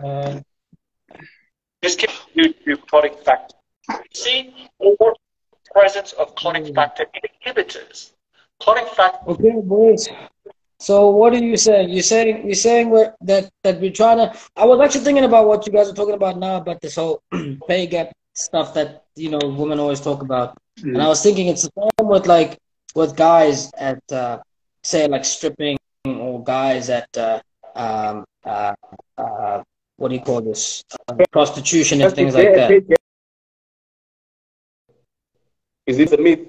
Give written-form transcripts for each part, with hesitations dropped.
Uh, just give you clotting factor. See or presence of clotting factor inhibitors. Clotting factor. Okay, boys. So what are you saying? You're saying that we're trying to. I was actually thinking about what you guys are talking about now, about this whole pay gap stuff that women always talk about, and I was thinking it's the same with like with guys at say like stripping or guys at um, uh, what do you call this prostitution and things like that. Is this a myth?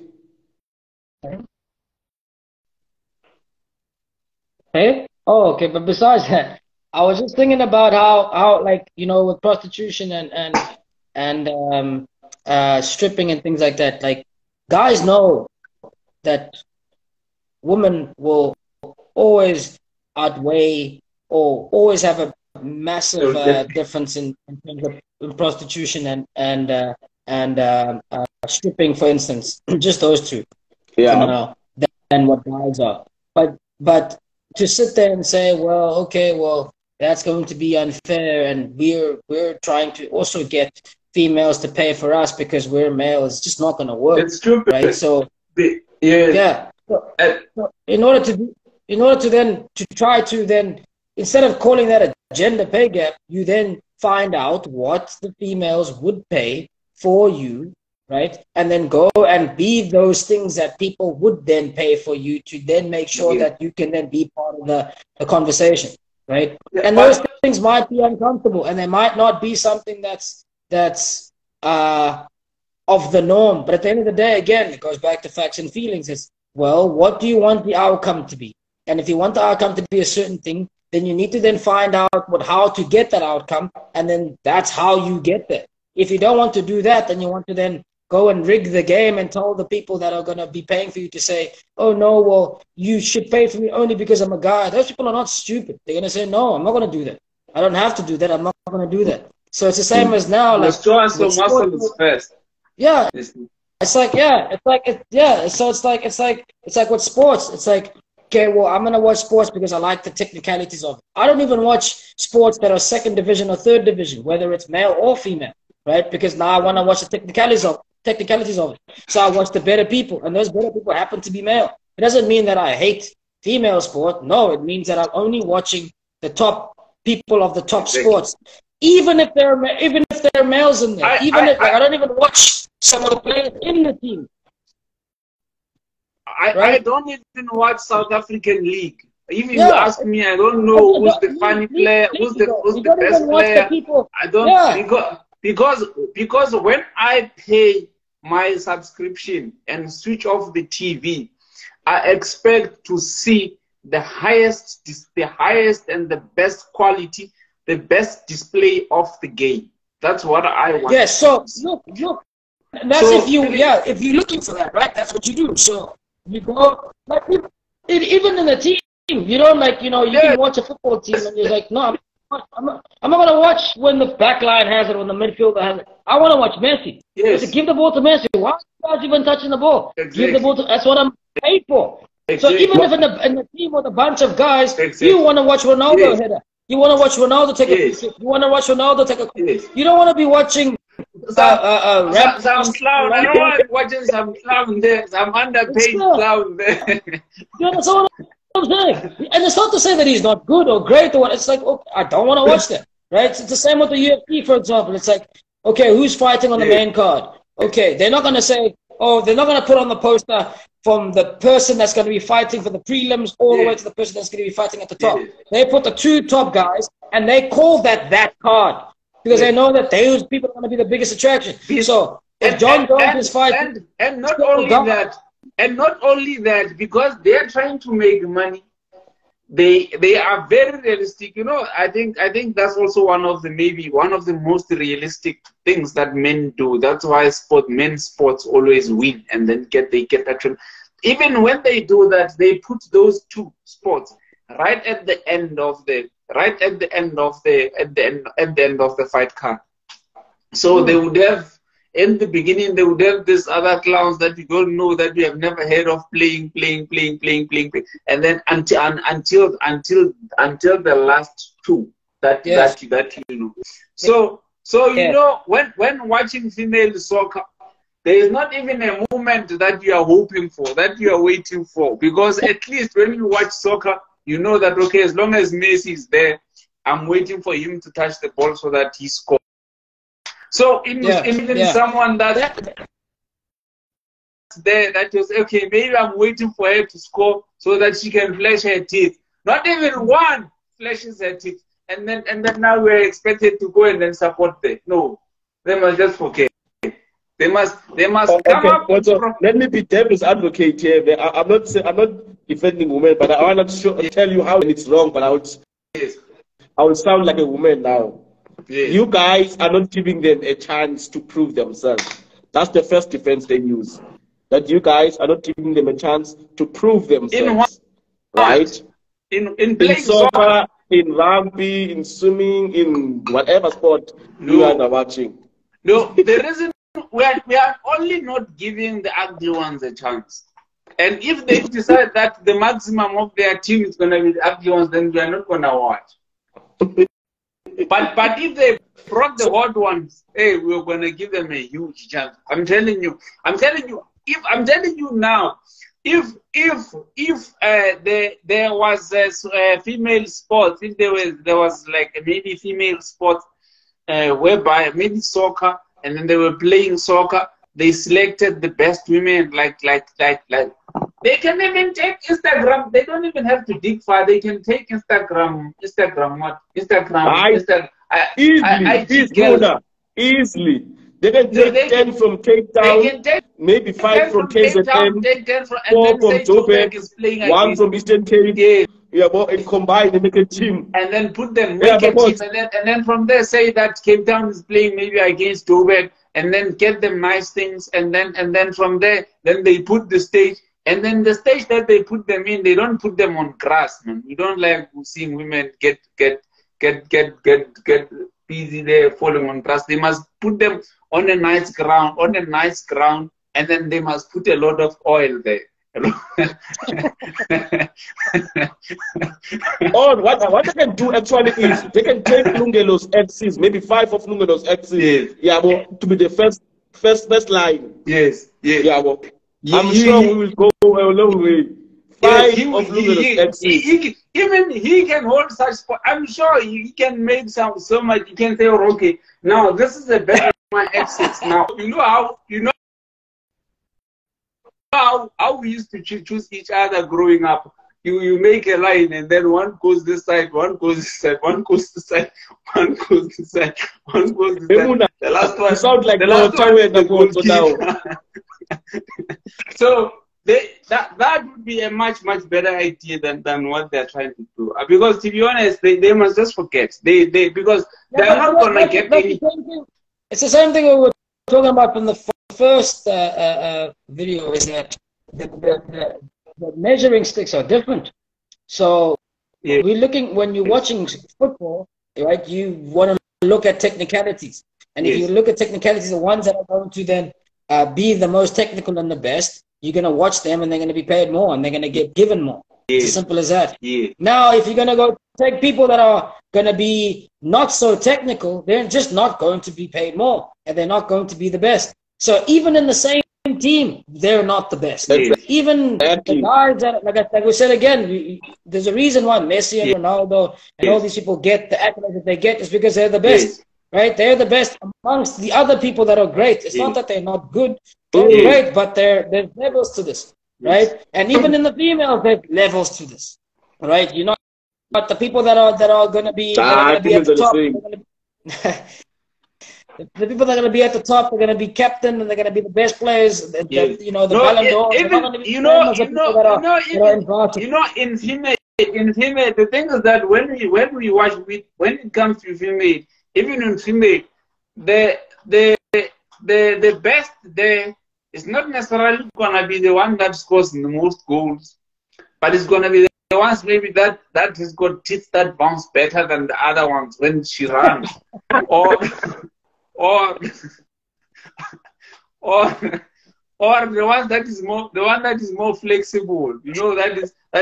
Hey? Oh, okay. But besides that, I was just thinking about how like with prostitution and stripping and things like that. Like guys know that women will always outweigh or always have a massive difference in terms of in prostitution and stripping, for instance. Just those two. Yeah. Than what guys are. But to sit there and say, well, okay, well, that's going to be unfair, and we're trying to also get females to pay for us because we're male, it's just not going to work. It's stupid, right? So yeah. So in order to then to try to then, instead of calling that a gender pay gap, you then find out what the females would pay for you, right? And then go and be those things that people would then pay for you to then make sure that you can then be part of the conversation, right? And those things might be uncomfortable, and they might not be something that's of the norm. But at the end of the day, again, it goes back to facts and feelings. It's, well, what do you want the outcome to be? And if you want the outcome to be a certain thing, then you need to then find out how to get that outcome, and then that's how you get there. If you don't want to do that, then you want to then go and rig the game and tell the people that are going to be paying for you to say, oh, no, well, you should pay for me only because I'm a guy. Those people are not stupid. They're going to say, no, I'm not going to do that. I don't have to do that. I'm not going to do that. So it's the same as now. Like, show us some muscles first. Yeah. It's like, So it's like with sports. It's like, okay, well, I'm going to watch sports because I like the technicalities of it. I don't even watch sports that are second division or third division, whether it's male or female, right? Because now I want to watch the technicalities of it. So I watch the better people, and those better people happen to be male. It doesn't mean that I hate female sport. No, it means that I'm only watching the top people of the top sports, even if there are males in there. I don't even watch some of the players in the team. I don't even watch South African League. If you ask me, I don't know who's the funny player, who's the best player. I don't because when I pay my subscription and switch off the TV, I expect to see the highest and the best quality, the best display of the game. That's what I want. Yeah. So look. That's if you're looking for that, right? That's what you do. So you go like even in the team, you don't you can watch a football team and you're like, no, I'm not gonna watch when the back line has it, when the midfielder has it. I want to watch Messi. Yes. Give the ball to Messi. Why are you guys even touching the ball? Exactly. Give the ball to. That's what I'm paid for. Exactly. So even if in the team with a bunch of guys, you want to watch Ronaldo header. You want to watch Ronaldo take a picture. You want to watch Ronaldo take a. You don't want to be watching. Some clown. I don't want watching some clown there. Some underpaid clown there. That's all I'm saying. And it's not to say that he's not good or great or what. It's like, okay, I don't want to watch that. Right? It's the same with the UFC, for example. It's like, okay, who's fighting on the main card? Okay, they're not going to say, they're not going to put on the poster from the person that's going to be fighting for the prelims all the way to the person that's going to be fighting at the top. They put the two top guys, and they call that card. Because they know that those people are going to be the biggest attraction. So if John Jones is fighting, and not only that, because they are trying to make money, they are very realistic. I think that's also one of the most realistic things that men do. That's why men's sports always win, and then they get that. Even when they do that, they put those two sports right at the end of the fight card. So they would have in the beginning they would have these other clowns that you don't know, that you have never heard of, playing, and then until the last two that you know. So you know, when watching female soccer, there is not even a moment that you are hoping for, that you are waiting for, because at least when you watch soccer, you know that, okay, as long as Messi is there, I'm waiting for him to touch the ball so that he scores. So someone that's there, that was, okay, maybe I'm waiting for her to score so that she can flash her teeth. Not even one flashes her teeth. And then now we're expected to go and then support them. No, they must just forget. They must come up. Let me be devil's advocate here. I'm not defending women, but I want to tell you how it's wrong. But I will sound like a woman now. Yes. You guys are not giving them a chance to prove themselves. That's the first defense they use. That you guys are not giving them a chance to prove themselves. Right? In soccer, in rugby, in swimming, in whatever sport you guys are watching. No, the reason we are only not giving the ugly ones a chance. And if they decide that the maximum of their team is going to be the ugly ones, then we are not going to watch. But if they brought the hot ones, hey, we're going to give them a huge chance. I'm telling you now, if there was a female sport, if there was like maybe female sport whereby maybe soccer, and then they were playing soccer, they selected the best women, like they can even take Instagram. They don't even have to dig far. They can take Instagram. Easily. They can take 10 from Cape Town, maybe 5 from KZN, 4 from Joburg, 1 from Eastern Cape. Yeah, and combine and make a team. And then put them, make a team, and then from there say that Cape Town is playing maybe against Joburg, and then get them nice things, and then from there, then they put the stage. And then the stage that they put them in, they don't put them on grass, man. We don't like seeing women get busy there falling on grass. They must put them on a nice ground, and then they must put a lot of oil there. What they can do actually is they can take Lungelo's exes, maybe 5 of Lungelo's exes, to be the first line. Yes. I'm sure we will go a long way. 5 of Lungelo's exes. Even he can hold such spot. I'm sure he can make so much. You can say, oh, okay, now this is the best of my exes. Now how we used to choose each other growing up. You make a line, and then one goes this side, one goes this side, one goes this side, one goes this side, one goes this side. The last one sounds like the last one. So that would be a much better idea than what they're trying to do. Because to be honest, they must just forget. Because they're not gonna get any. It's the same thing we were talking about from the first video. Is that the measuring sticks are different. So we're looking, when you're watching football, right, you want to look at technicalities. And if you look at technicalities, the ones that are going to then be the most technical and the best, you're going to watch them, and they're going to be paid more, and they're going to get given more. It's as simple as that. Now, if you're going to go take people that are going to be not so technical, they're just not going to be paid more, and they're not going to be the best. So even in the same team, they're not the best. Even the guys that, like we said again, there's a reason why Messi and Ronaldo and all these people get the accolades that they get, is because they're the best, right? They're the best amongst the other people that are great. It's not that they're not good, they're great, but there's levels to this, right? And even in the females, there's levels to this, right? You're not the people that are going to be at the top. The people that are going to be at the top are going to be captain, and they're going to be the best players. The Ballon d'Or. In female, the thing is that when we watch, when it comes to female, even in female, the best there is not necessarily going to be the one that scores the most goals, but it's going to be the ones maybe that has got teeth that bounce better than the other ones when she runs, or or the one that is more flexible. You know, that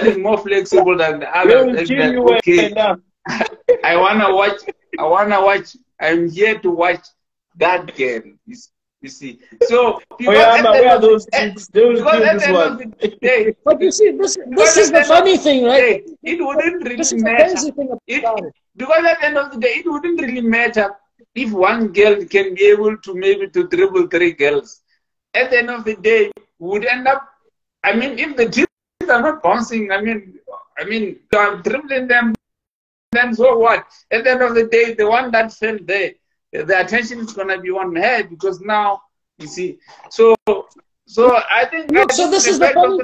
is more flexible than the other. Okay, I wanna watch. I'm here to watch that girl. You see. So where are those things? They will kill this one. But you see, this is the funny thing, right? It wouldn't really matter. Because at the end of the day, it wouldn't really matter if one girl can be able to maybe to dribble 3 girls. At the end of the day, would end up. I mean, if the teams are not bouncing, I mean, I'm dribbling them. Then so what? At the end of the day, the one that fell there, the attention is gonna be on her because now you see. So I think. So this is the funny.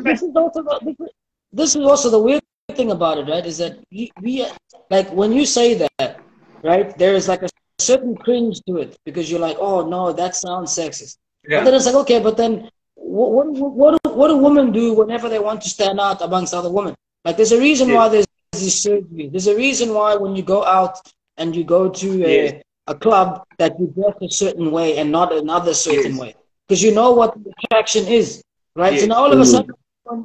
This is also the weird thing about it, right? Is that we like when you say that, right? There is like a certain cringe to it because you're like, oh no, that sounds sexist. Yeah. But then it's like, okay, but then what do women do whenever they want to stand out amongst other women? Like, there's a reason why there's this surgery. There's a reason why when you go out and you go to a club that you dress a certain way and not another certain way, because you know what the attraction is, right? So now all of a sudden,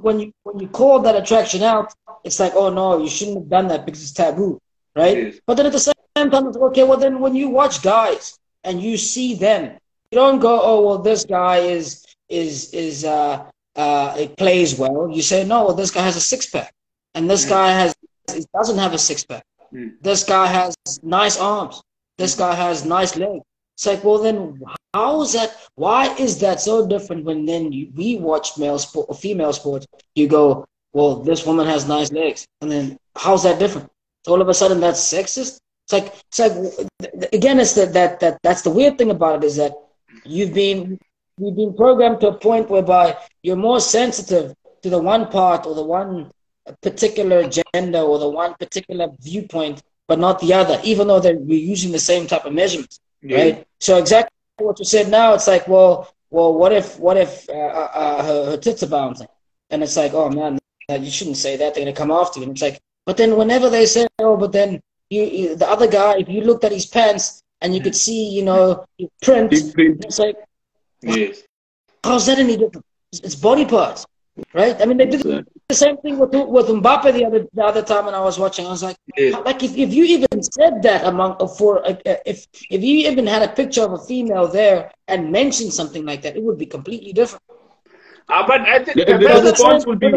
when you call that attraction out, it's like, oh no, you shouldn't have done that because it's taboo, right? But then at the same time, it's okay. Well, then when you watch guys and you see them, you don't go, oh well, this guy it plays well. You say, no, well, this guy has a 6-pack, and this guy doesn't have a 6-pack. This guy has nice arms. This guy has nice legs. It's like, well, then how is that? Why is that so different when then we watch male sport or female sports? You go, well, this woman has nice legs, and then how's that different? So all of a sudden that's sexist. It's like again, it's that's the weird thing about it is that you've been programmed to a point whereby you're more sensitive to the one part or the one particular gender or the one particular viewpoint, but not the other, even though we're using the same type of measurements, right? So exactly what you said now, it's like, well, what if her tits are bouncing? And it's like, oh man, you shouldn't say that, they're gonna come after you. And it's like, but then whenever they say, oh, but then the other guy, if you looked at his pants and you could see, you know, print, it's like, how's that any different? It's body parts, right? I mean, they did the same thing with Mbappe the other time when I was watching. I was like, if you even said that if you even had a picture of a female there and mentioned something like that, it would be completely different. But I think the response would be,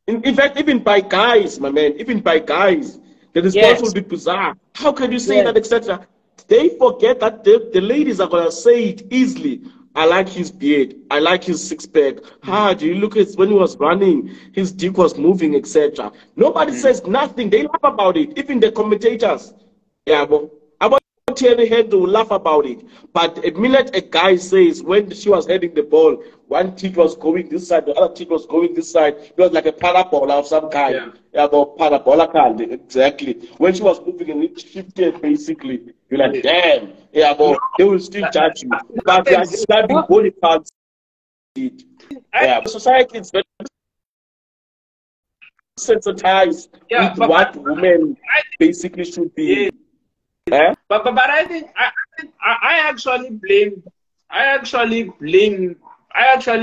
in fact, even by guys, my man, even by guys, the response would be bizarre. How can you say that, etc.? They forget that the ladies are gonna say it easily. I like his beard. I like his 6-pack. Do you look at when he was running, his dick was moving, etc. Nobody says nothing. They laugh about it. Even the commentators. Yeah, but about Thierry Henry will laugh about it. But a minute a guy says when she was heading the ball, one tit was going this side, the other tit was going this side. It was like a parabola of some kind. Yeah, but parabola kind, exactly. When she was moving and it shifted basically. You're like, damn. Yeah, but they will still judge you. But they are describing body parts. Yeah, society is very sensitized with what women basically should be. But I think I actually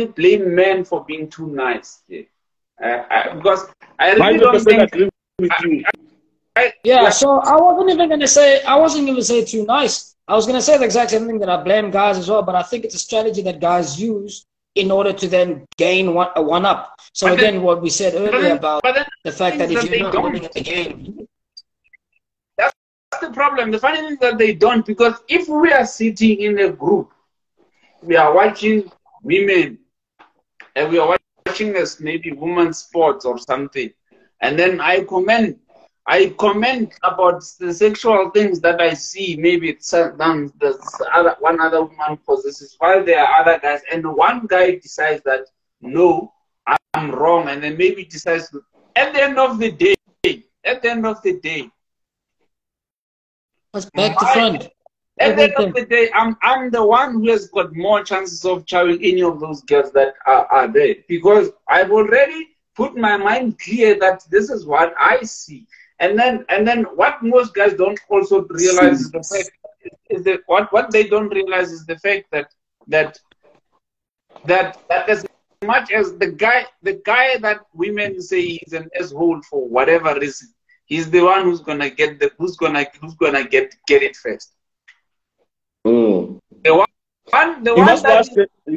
blame men for being too nice. Because I really don't think, agree with you. So I wasn't even going to say too nice. I was going to say the exact same thing, that I blame guys as well, but I think it's a strategy that guys use in order to then gain a one-up. So but again, what we said earlier about the fact that if you're not winning at the game. That's the problem. The funny thing is that they don't, because if we are sitting in a group, we are watching women, and we are watching as maybe women's sports or something, and then I comment about the sexual things that I see. Maybe it's done. One other woman possesses, while there are other guys, and one guy decides that no, I'm wrong, and then maybe decides to, at the end of the day, let's back to front. At the end of the day, I'm the one who has got more chances of chowing any of those girls that are there, because I've already put my mind clear that this is what I see. And then what most guys don't also realize is the fact what they don't realize is the fact that that as much as the guy that women say is an asshole for whatever reason, he's the one who's gonna get get it first. Mm. You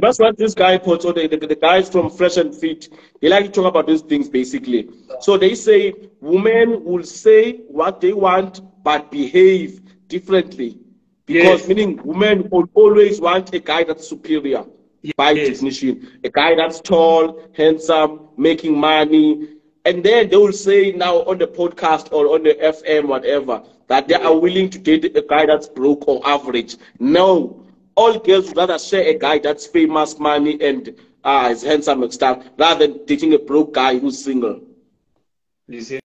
must watch this guy put so the guys from Fresh and Fit. They like to talk about these things basically. So they say women will say what they want but behave differently. Because meaning women will always want a guy that's superior by definition. A guy that's tall, handsome, making money. And then they will say now on the podcast or on the FM, whatever, that they are willing to date a guy that's broke or average. No. All girls would rather share a guy that's famous, money, and is handsome and stuff, rather than dating a broke guy who's single. You see?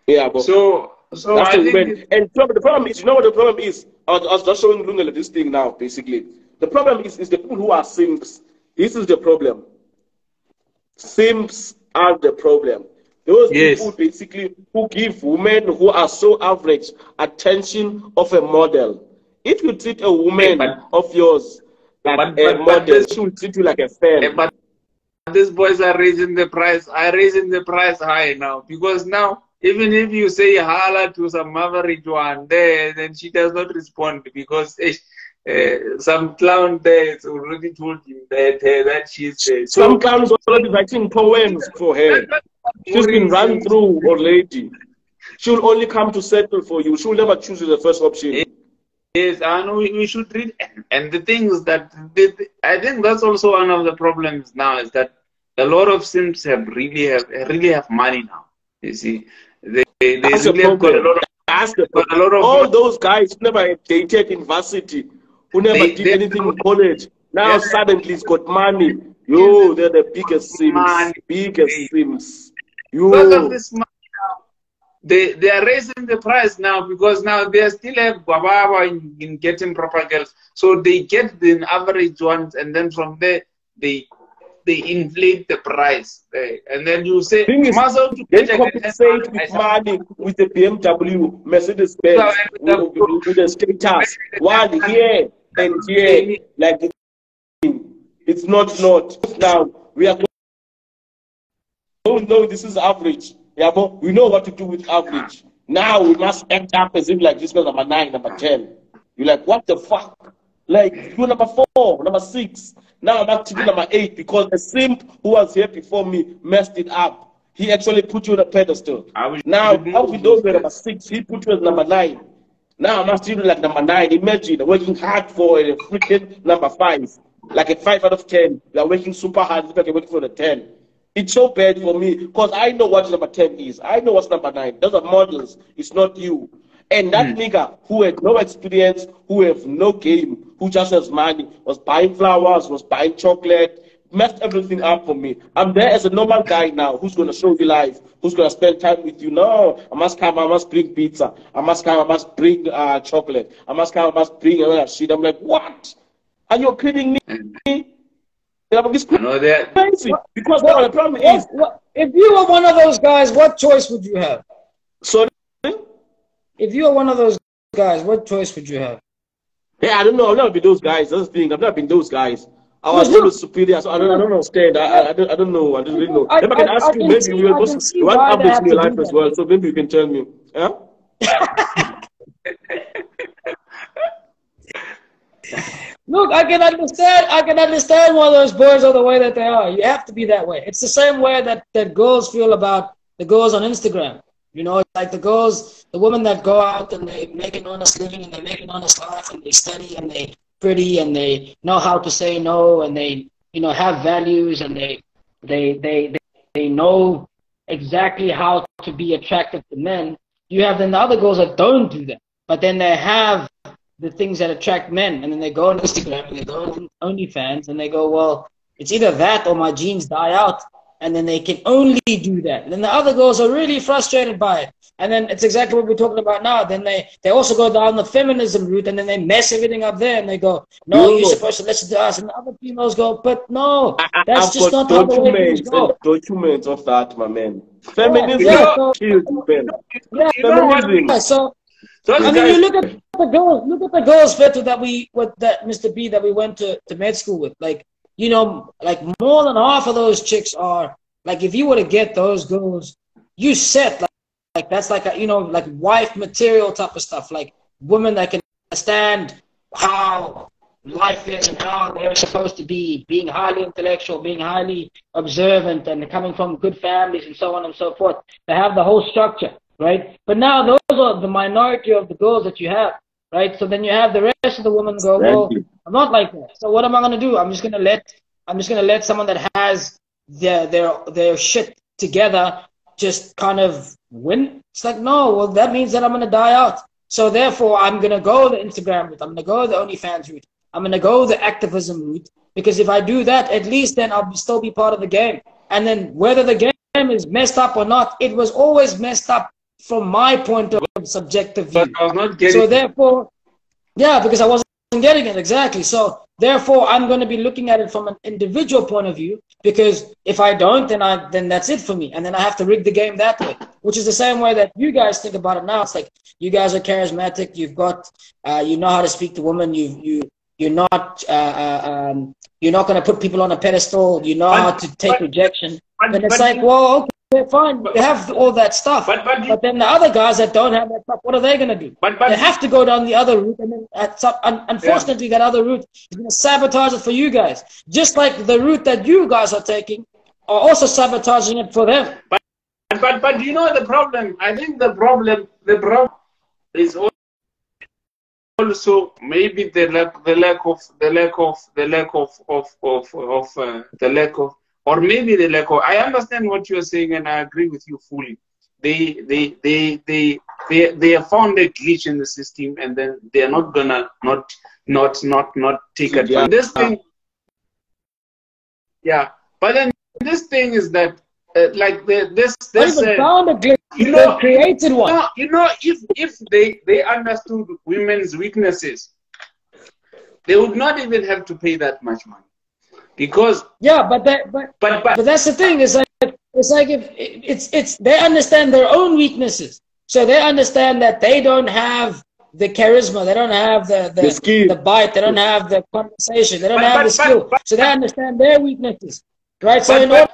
Yeah, but so I think and the problem is, you know what the problem is? I was just showing Lungile this thing now, basically. The problem is the people who are simps. This is the problem. Simps are the problem. Those people basically who give women who are so average attention of a model. If you treat a woman of yours like a model, she will treat you like a fan. But these boys are raising the price. I'm raising the price high now. Because now, even if you say holla to some average one there, then she does not respond because some clown there has already told you that she's... some clowns already writing poems for her. She's been run through already. She will only come to settle for you. She will never choose you the first option. Yes, I know we should read, and the thing is that I think that's also one of the problems now is that a lot of simps really have money now. You see, they really have got a lot of all those guys who never dated in varsity, who never did anything in college. Now suddenly he's got money. Yo, they're the biggest sims. Biggest sims. Because of this money now, they are raising the price now because now they still have baba in getting proper girls. So they get the average ones, and then from there they inflate the price. And then you say, they compensate with money with the BMW, Mercedes Benz, with the status. One here and here, like it's not. Now we are. No, this is average. Yeah, but we know what to do with average. Now we must act up as if like this was number 9, number 10. You're like, what the fuck? Like you're number 4, number 6. Now I'm actually number 8 because the simp who was here before me messed it up. He actually put you on a pedestal. Now, how we know you're number 6, he put you as number 9. Now I'm still like number 9. Imagine working hard for a freaking number 5. Like a 5 out of 10. You're working super hard, it's like you're working for the 10. It's so bad for me because I know what number 10 is. I know what's number 9. Those are models. It's not you. And that nigga who had no experience, who have no game, who just has money, was buying flowers, was buying chocolate, messed everything up for me. I'm there as a normal guy now who's going to show you life, who's going to spend time with you. No, I must come, I must bring pizza. I must come, I must bring chocolate. I must come, I must bring all that shit. I'm like, what? Are you kidding me? This crazy. Because the problem is, if you were one of those guys, what choice would you have? Sorry? If you were one of those guys, what choice would you have? Yeah, I don't know. I've never been those guys. That's the thing. I've never been those guys. I was always superior, so I don't understand. I don't know. I don't really know. If I can ask you, maybe you want average in your life as well, so maybe you can tell me. Yeah? Look, I can understand why those boys are the way that they are. You have to be that way. It's the same way that girls feel about the girls on Instagram. You know, it's like the women that go out and they make an honest living and they make an honest life and they study and they pretty and they know how to say no and they, you know, have values and they know exactly how to be attractive to men. You have then the other girls that don't do that, but then they have the things that attract men, and then they go on Instagram and they go on OnlyFans and they go, well, it's either that or my genes die out, and then they can only do that. And then the other girls are really frustrated by it, and then it's exactly what we're talking about now. Then they also go down the feminism route, and then they mess everything up there, and they go, no, you're supposed to listen to us, and the other females go, but no, that's just not how the way things go. Documents of that, my man. Feminism killed men. Feminism. So I mean, you look at the girls. Look at the girls, Fetu, that Mr. B that we went to med school with. Like, you know, like more than half of those chicks are like, if you were to get those girls, you set like that's like a, you know, like wife material type of stuff. Like women that can understand how life is and how they're supposed to be, being highly intellectual, being highly observant, and coming from good families and so on and so forth. They have the whole structure, right? But now those are the minority of the girls that you have, right? So then you have the rest of the women go, well, I'm not like that. So what am I going to do? I'm just going to let someone that has their shit together just kind of win. It's like, no, well, that means that I'm going to die out. So therefore, I'm going to go the Instagram route. I'm going to go the OnlyFans route. I'm going to go the activism route, because if I do that, at least then I'll still be part of the game. And then whether the game is messed up or not, it was always messed up from my point of subjective view. But I was not getting so therefore, yeah, because I wasn't getting it, exactly. So therefore, I'm going to be looking at it from an individual point of view, because if I don't, then that's it for me. And then I have to rig the game that way, which is the same way that you guys think about it now. It's like, you guys are charismatic. You've got, you know how to speak to women. You're not going to put people on a pedestal. You know how to take rejection. And it's like, well, okay, fine. They have all that stuff. But then the other guys that don't have that stuff, what are they going to do? They have to go down the other route. And then unfortunately, that other route is going to sabotage it for you guys. Just like the route that you guys are taking are also sabotaging it for them. But you know the problem? I think the problem is also maybe the lack of, I understand what you're saying, and I agree with you fully. They have found a glitch in the system, and then they are not gonna not take advantage. This thing, yeah. But then this thing is that like this found a glitch. You know, they created one. No, you know, if they understood women's weaknesses, they would not even have to pay that much money. Because yeah, but that's the thing. It's like if they understand their own weaknesses, so they understand that they don't have the charisma, they don't have the skill, the bite, they don't have the conversation, they don't have the skill, so they understand their weaknesses, right? So in order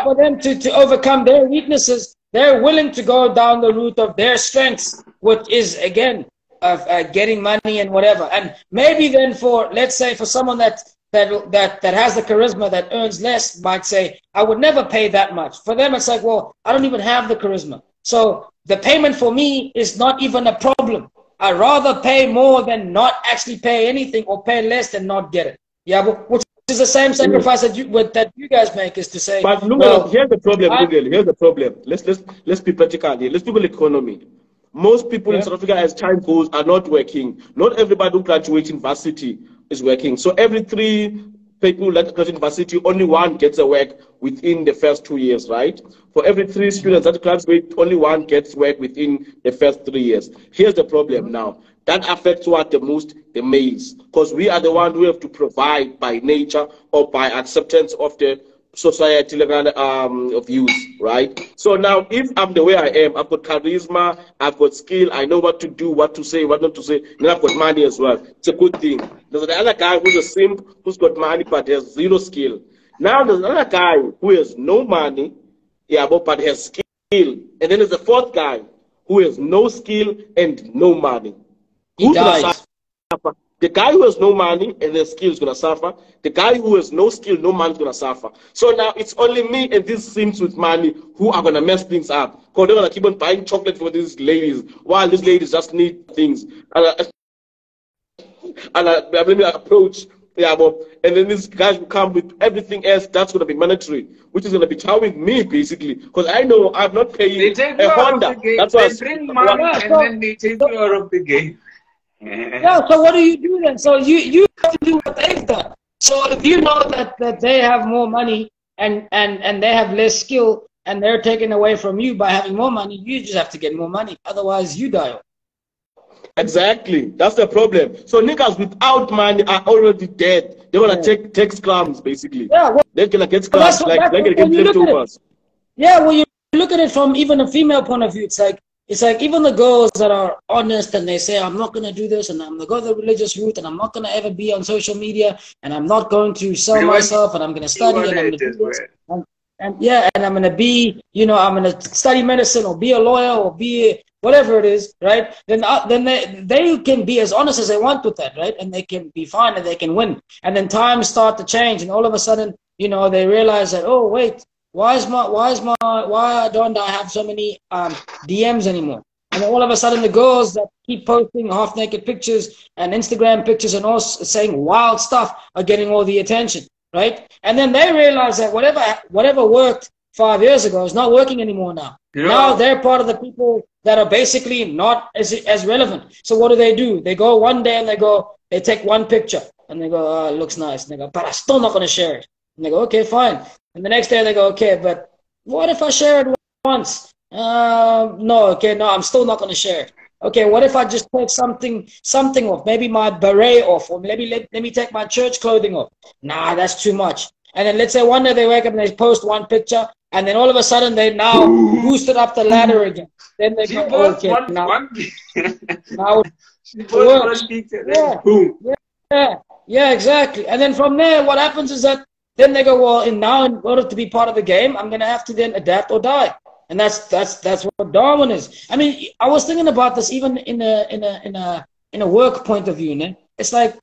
for them to overcome their weaknesses, they're willing to go down the route of their strengths, which is again of getting money and whatever. And maybe then for, let's say, for someone that has the charisma, that earns less, might say, I would never pay that much. For them, it's like, well, I don't even have the charisma. So the payment for me is not even a problem. I'd rather pay more than not actually pay anything, or pay less than not get it. Yeah, but which is the same sacrifice that you guys make, is to say. But look, well, here's the problem, Google. Here's the problem. Let's be practical here. Let's people economy. Most people in South Africa, as time goes, are not working. Not everybody who graduates in varsity is working. So every 3 people that graduate in varsity, only 1 gets a work within the first 2 years, right? For every 3 students that graduate, only 1 gets work within the first 3 years. Here's the problem now. That affects what the most? The males. Because we are the ones who have to provide by nature or by acceptance of the society views, right? So now, if I'm the way I am, I've got charisma, I've got skill, I know what to do, what to say, what not to say, then I've got money as well. It's a good thing. There's the other guy who's a simp, who's got money but has 0 skill. Now there's another guy who has no money, yeah, but has skill. And then there's a 4th guy who has no skill and no money. Who's gonna suffer? The guy who has no money and the skill is going to suffer. The guy who has no skill, no money is going to suffer. So now it's only me and these simps with money who are going to mess things up. Because they're going to keep on buying chocolate for these ladies, while these ladies just need things. And I approach, yeah, but, and then these guys will come with everything else that's going to be mandatory, which is going to be chowing me, basically. Because I know I'm not paying a Honda. That's why they bring money and then they take you out of the game. Yeah, so what do you do then? So you have to do what they've done. So if you know that they have more money and they have less skill, and they're taken away from you by having more money, you just have to get more money. Otherwise, you die. Exactly. That's the problem. So niggas without money are already dead. They're going to take scrums, basically. Yeah, well, they're going to get scrums, like they're going to get leftovers. Yeah, well, you look at it from even a female point of view. It's like, it's like even the girls that are honest and they say, I'm not going to do this and I'm going to go the religious route and I'm not going to ever be on social media and I'm not going to sell myself and I'm going to study and I'm going to do this. And yeah, and I'm going to be, you know, I'm going to study medicine or be a lawyer or be whatever it is, right? Then they can be as honest as they want with that, right? And they can be fine and they can win. And then times start to change and all of a sudden, you know, they realize that, oh, wait, why don't I have so many DMs anymore? And all of a sudden the girls that keep posting half naked pictures and Instagram pictures and all saying wild stuff are getting all the attention, right? And then they realize that whatever worked 5 years ago is not working anymore now. Yeah. Now they're part of the people that are basically not as relevant. So what do? They go one day and they take one picture and they go, oh, it looks nice. And they go, but I'm still not going to share it. And they go, okay, fine. And the next day they go, okay, but what if I share it once? No, I'm still not going to share it. Okay, what if I just take something off? Maybe my beret off, or maybe let me take my church clothing off. Nah, that's too much. And then let's say one day they wake up and they post one picture, and then all of a sudden they now boosted up the ladder again. Then they go, okay, yeah, exactly. And then from there, what happens is that then they go, well, in order to be part of the game, I'm gonna have to then adapt or die. And that's what Darwin is. I mean, I was thinking about this even in a work point of view. Né? It's like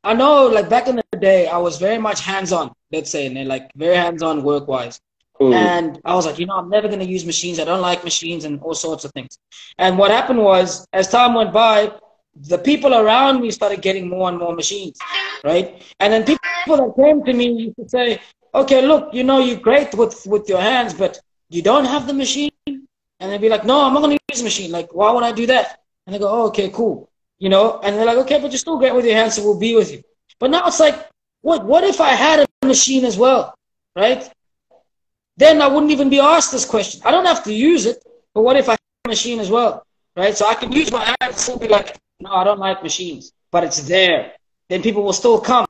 I know, like back in the day, I was very much hands-on. Let's say, né? Like very hands-on work-wise. And I was like, you know, I'm never gonna use machines. I don't like machines and all sorts of things. And what happened was, as time went by, the people around me started getting more and more machines, right? And then people that came to me used to say, okay, look, you know, you're great with your hands, but you don't have the machine? And they'd be like, no, I'm not going to use the machine. Like, why would I do that? And they go, oh, okay, cool. You know, and they're like, okay, but you're still great with your hands, so we'll be with you. But now it's like, what if I had a machine as well, right? Then I wouldn't even be asked this question. I don't have to use it, but what if I had a machine as well, right? So I can use my hands and still be like, no, I don't like machines, but it's there. Then people will still come,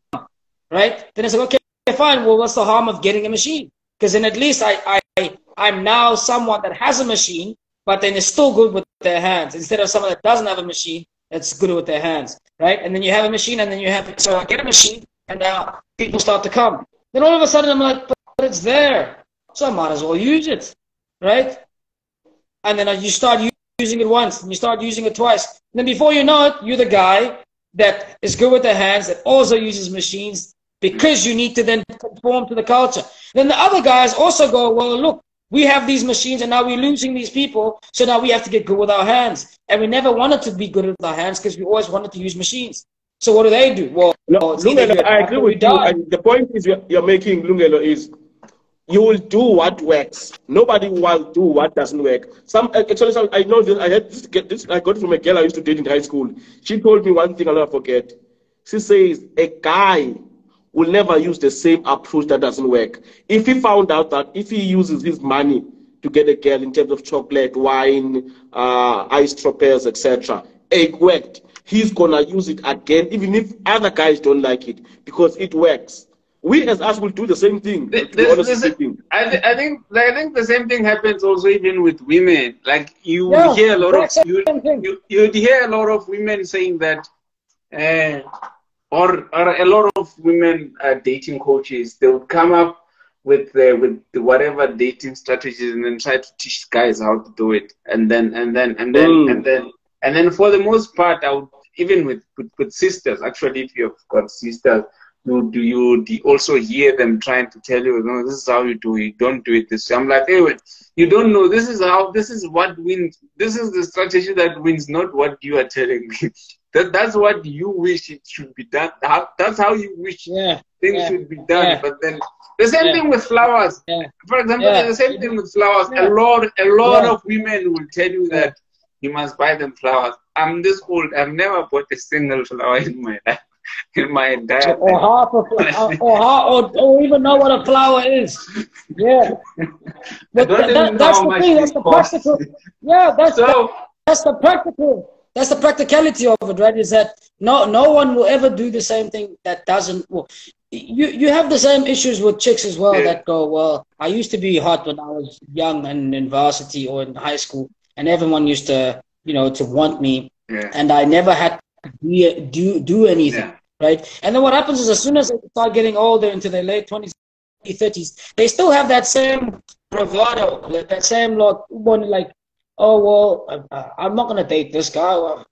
right? Then it's like, okay, fine, well, what's the harm of getting a machine? Because then at least I'm now someone that has a machine, but then is still good with their hands, instead of someone that doesn't have a machine that's good with their hands, right? And then you have a machine, and then so I get a machine, and now people start to come. Then all of a sudden I'm like, but it's there, so I might as well use it, right? And then you start using it once, and you start using it twice. And then before you know it, you're the guy that is good with their hands, that also uses machines, because you need to then conform to the culture. Then the other guys also go, well, look, we have these machines and now we're losing these people, so now we have to get good with our hands. And we never wanted to be good with our hands because we always wanted to use machines. So what do? Well, Lungelo, I agree with you. And the point is you're making, Lungelo, is you will do what works. Nobody will do what doesn't work. Actually, I know this. I got it from a girl I used to date in high school. She told me one thing I'll never forget. She says, a guy will never use the same approach that doesn't work. If he found out that if he uses his money to get a girl in terms of chocolate, wine, ice troppers, etc., it worked. He's gonna use it again, even if other guys don't like it, because it works. We as us will do the same thing. I think the same thing happens also even with women. Like you hear a lot of women saying that, or a lot of women dating coaches, they would come up with whatever dating strategies and then try to teach guys how to do it, and then for the most part, I would, even with sisters, actually, if you've got sisters, you also hear them trying to tell you, no, this is how you do it, don't do it this way. I'm like, hey, wait, you don't know, this is what wins, this is the strategy that wins, not what you are telling me. That's what you wish it should be done. That's how you wish things should be done. Yeah. But then the same thing with flowers. Yeah. For example, the same thing with flowers. Yeah. A lot of women will tell you that you must buy them flowers. I'm this old. I've never bought a single flower in my life, in my entire life. Or even know what a flower is. Yeah. But that's the thing. That's the practical. Yeah, that's the practical. That's the practicality of it, right? Is that no one will ever do the same thing that doesn't. Well, you have the same issues with chicks as well that go, well, I used to be hot when I was young and in varsity or in high school, and everyone used to, you know, to want me, and I never had to do anything, right? And then what happens is, as soon as they start getting older, into their late 20s, 30s, they still have that same bravado, that same like, oh, well, I'm not going to date this guy. Well,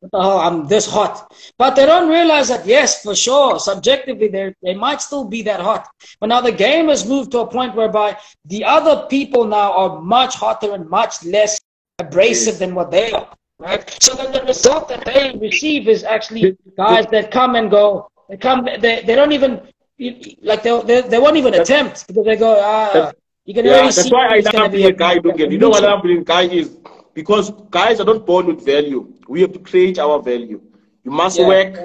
what the hell, I'm this hot. But they don't realize that, yes, for sure, subjectively, they might still be that hot. But now the game has moved to a point whereby the other people now are much hotter and much less abrasive than what they are, right? So then the result that they receive is actually guys that come and go. They don't even, like, they won't even attempt, because they go, you can already see. That's why I love being a guy, don't get. You know what I love being a guy is because guys are not born with value. We have to create our value. You must work.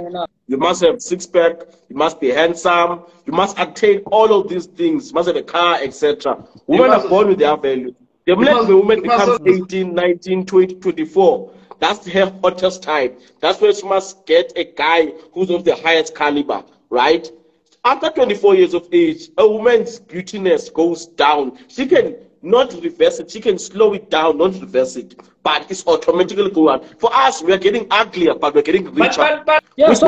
You must have six-pack. You must be handsome. You must attain all of these things. You must have a car, etc. Women are born with their value. The moment the woman becomes 18, 19, 20, 24, that's her hottest time. That's where she must get a guy who's of the highest caliber, right? After 24 years of age, a woman's beautiness goes down. She can not reverse it. She can slow it down, not reverse it. But it's automatically going on. For us, we are getting uglier, but we're getting richer. But is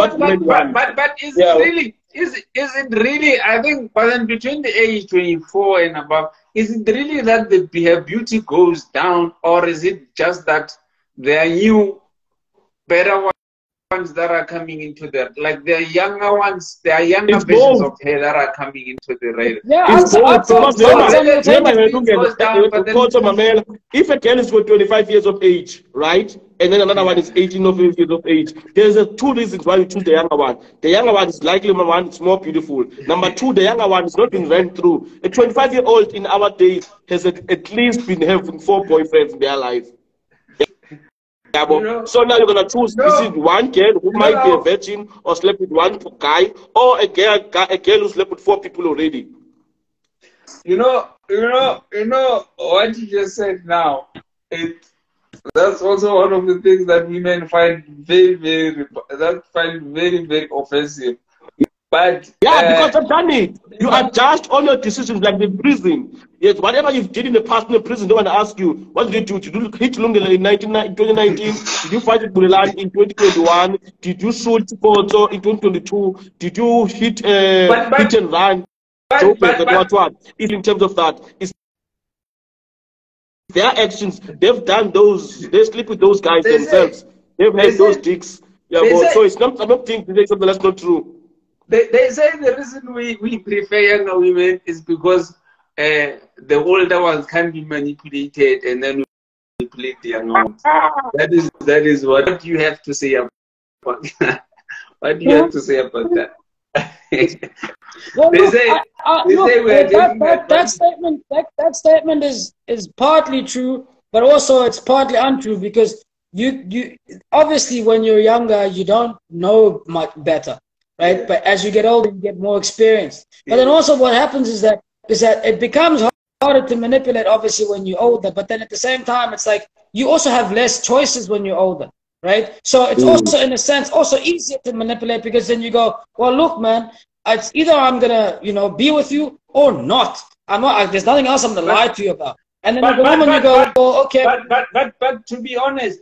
it really, I think, but then between the age 24 and above, is it really that her beauty goes down, or is it just that there are new, better ones that are coming into like the younger ones, there are younger versions of her that are coming into the radar. If a girl is 25 years of age, right, and then another one is 18 or 20 years of age, there's two reasons why you choose the younger one. The younger one is likely, number one, it's more beautiful. Number two, the younger one is not being ran through. A 25-year-old in our days has at least been having 4 boyfriends in their life. So now you're going to choose between one girl who might be a virgin or slept with one guy, or a girl who slept with 4 people already. You know what you just said now. That's also one of the things that women find very, very offensive. But because I've done it. You adjust all your decisions like the prison. Yes, whatever you did in the past in the prison, they want to ask you, what did you do? Did you hit Lunga in 2019? Did you fight with Bulilan in 2021? Did you shoot Poto in 2022? Did you hit and run? If in terms of that, it's their actions. They've done those. They sleep with those guys themselves. They've had those dicks. So it's not. I'm not thinking something that's not true. They say the reason we prefer younger women is because the older ones can be manipulated, and then we manipulate the younger ones. That is what you have to say about that. What do you have to say about that? Well, that statement is partly true, but also it's partly untrue, because you obviously when you're younger you don't know much better. Right, but as you get older, you get more experience. But then also, what happens is that it becomes harder to manipulate, obviously, when you're older. But then at the same time, it's like you also have less choices when you're older, right? So it's also, in a sense, also easier to manipulate, because then you go, well, look, man, it's either I'm gonna, be with you or not. I'm not. There's nothing else I'm gonna lie to you about. And then the moment you go, well, okay. But to be honest,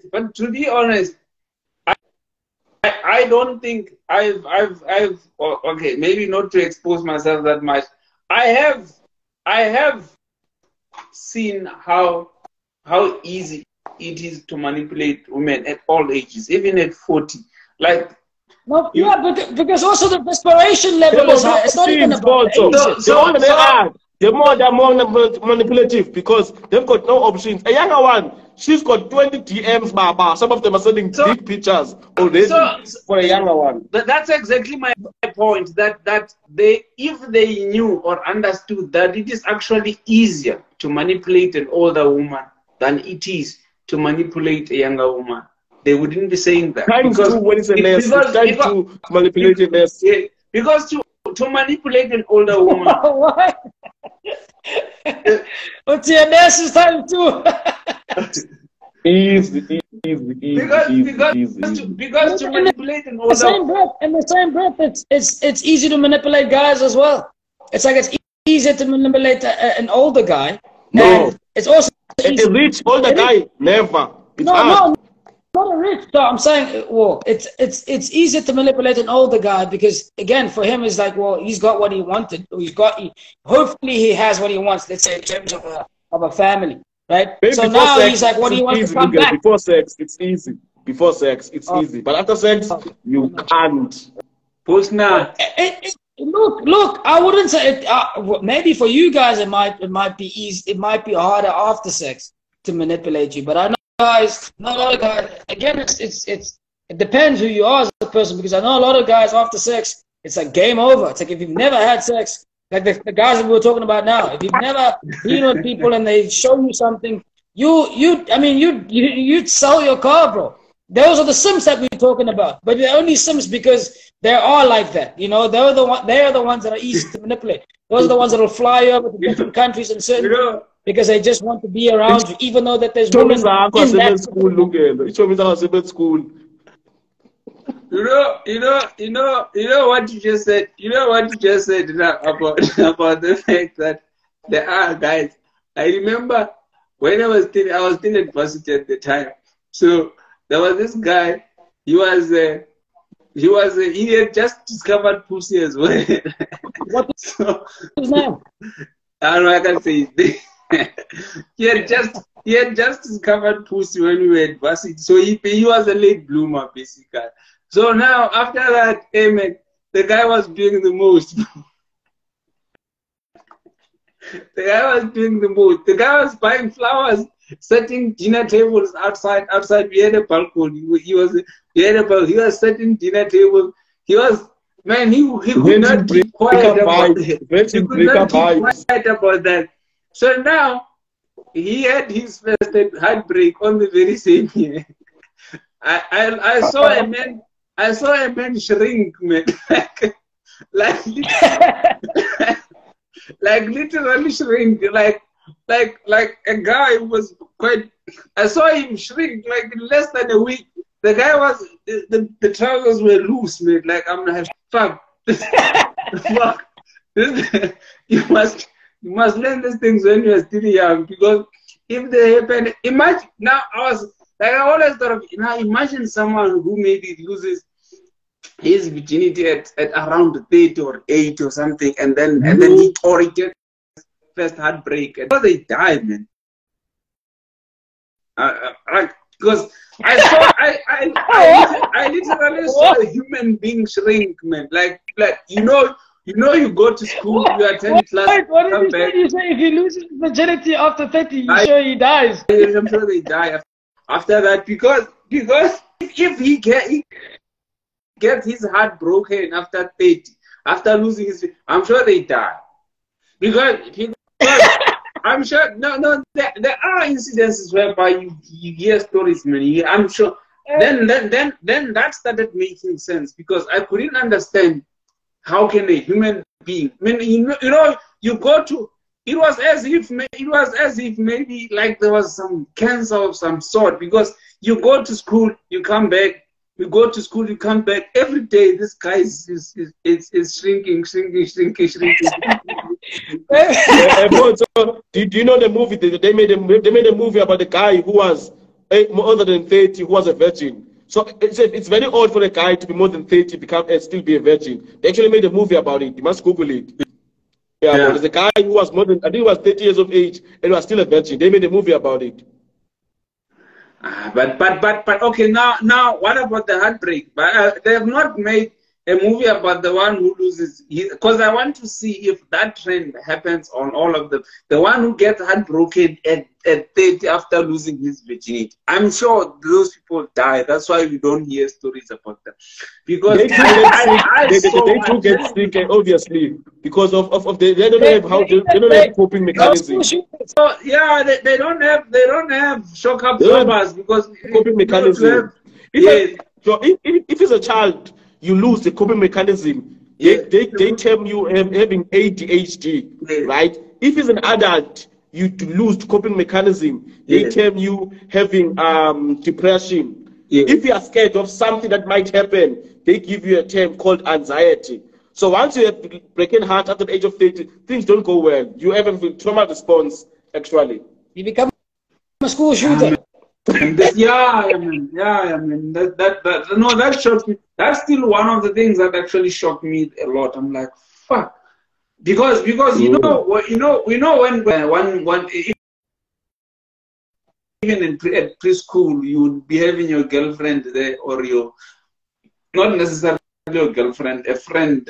I don't think I've okay, maybe not to expose myself that much. I have seen how easy it is to manipulate women at all ages, even at 40. Like, because also the desperation level is high. It's not even about ages. They're more manipulative because they've got no options. A younger one, she's got 20 DMs, Baba. Some of them are sending big pictures already for a younger one. That's exactly my point. That if they knew or understood that it is actually easier to manipulate an older woman than it is to manipulate a younger woman, they wouldn't be saying that. Because to manipulate an older woman. What's your nurse's time too? Easy. Because to manipulate in the same breath, it's easy to manipulate guys as well. It's like it's easier to manipulate an older guy. No, it's also a rich older guy never. No, not a rich. So I'm saying, well, it's easier to manipulate an older guy because again, for him, it's like, well, he's got what he wanted. Hopefully, he has what he wants. Let's say in terms of a family, right? Maybe so now he's like, what do you want to come back? Before sex, it's easy. Before sex, it's easy. But after sex, you can't. Postna. Look, I wouldn't say it. Maybe for you guys, it might be easy. It might be harder after sex to manipulate you. But I know guys, not a lot of guys. Again, it depends who you are as a person. Because I know a lot of guys after sex, it's like game over. It's like if you've never had sex, like the guys that we were talking about now. If you've never been with people and they show you something, you'd sell your car, bro. Those are the Sims that we're talking about. But they're only Sims because they are like that. You know, they are the ones that are easy to manipulate. Those are the ones that will fly over to different countries and certain because they just want to be around you, even though that there's women in that school. You know what you just said. You know what you just said about the fact that there are guys. I remember when I was still at university at the time. So there was this guy. He had just discovered pussy as well. What's his name? I don't know. I can say his name. he had just discovered pussy when we were at university. So he was a late bloomer, basically. So now after that, amen, the guy was doing the most. The guy was buying flowers, setting dinner tables outside. We had a balcony. He was setting dinner tables. He could not keep quiet about that. So now he had his first heartbreak on the very same year. I saw a man shrink, man, like literally shrink, like a guy who was quite. I saw him shrink like in less than a week. The guy was the trousers were loose, man. Like I'm like fuck. Fuck. You must learn these things when you're still young, because if they happen, imagine now. I always thought of, now imagine someone who maybe loses his virginity at around 30 or 8 or something, and then he or he gets first heartbreak, and they die, man. Because I literally saw a human being shrink, man. Like you go to school, you attend class. Wait, what did you say? If he loses virginity after 30, you sure he dies? I'm sure they die after that, because if he gets his heart broken after 30, after losing his, I'm sure they die. Because I'm sure there are incidences whereby you hear stories, man. I'm sure. Then that started making sense, because I couldn't understand how can a human being. I mean, you go to. It was as if maybe like there was some cancer of some sort, because you go to school, you come back. You go to school, you come back. Every day, this guy is shrinking. So, do you know the movie? They made a movie about the guy who was more than 30, who was a virgin. So it's very odd for a guy to be more than 30 still be a virgin. They actually made a movie about it. You must Google it. Yeah. There's a guy who was I think he was 30 years of age and was still a virgin. They made a movie about it. But okay, now what about the heartbreak? But they have not made a movie about the one who loses, because I want to see if that trend happens on all of them. The one who gets heartbroken at 30 after losing his virginity. I'm sure those people die. That's why we don't hear stories about them. Because they do get sick, obviously, because of they don't have coping mechanism. So yeah, they don't have shock absorbers, because coping mechanism. So if it's a child, you lose the coping mechanism. They term you having ADHD, right? If it's an adult, you lose coping mechanism. They term you having depression. If you are scared of something that might happen, they give you a term called anxiety. So once you have broken heart at the age of 30, things don't go well. You have a trauma response, actually. You become a school shooter. Yeah, man. That shocked me. That's still one of the things that actually shocked me a lot. I'm like, fuck, because you know when even at preschool you would be having your girlfriend there, or your not necessarily your girlfriend, a friend,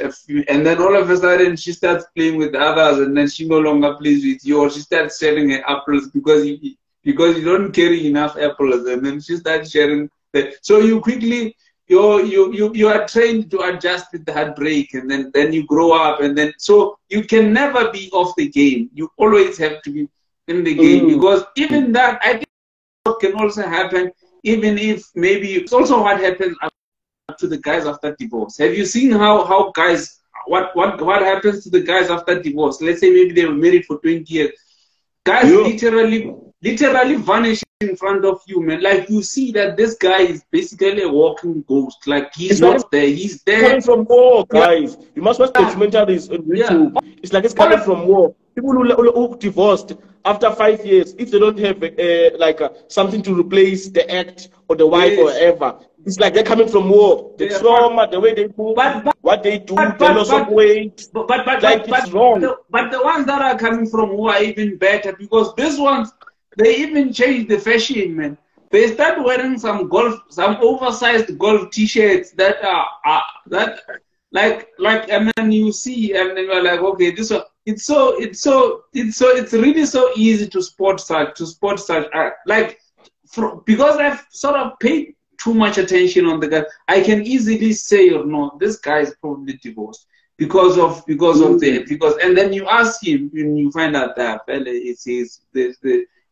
and then all of a sudden she starts playing with others, and then she no longer plays with you, or she starts sharing her apples because you don't carry enough apples, and then she starts sharing that. So you quickly you are trained to adjust with the heartbreak, and then you grow up, and then so you can never be off the game. You always have to be in the game, because even that, I think, can also happen, even if maybe it's also what happens to the guys after divorce. Have you seen how guys, what happens to the guys after divorce? Let's say maybe they were married for 20 years. Guys literally vanish in front of you, man. Like, you see that this guy is basically a walking ghost. Like, he's not there. He's there. Coming from war, guys. You must watch documentaries on YouTube. It's like it's coming from war. People who divorced after 5 years, if they don't have something to replace the act or the wife or whatever, it's like they're coming from war. The trauma, the way they move, what they do, the loss of weight. It's wrong. But the ones that are coming from war are even better, because these ones, they even change the fashion, man. They start wearing some oversized golf T-shirts that are and then you see, and then you're like, okay, this one. It's really so easy to spot such because I've sort of paid too much attention on the guy. I can easily say, or no, this guy is probably divorced because and then you ask him and you find out that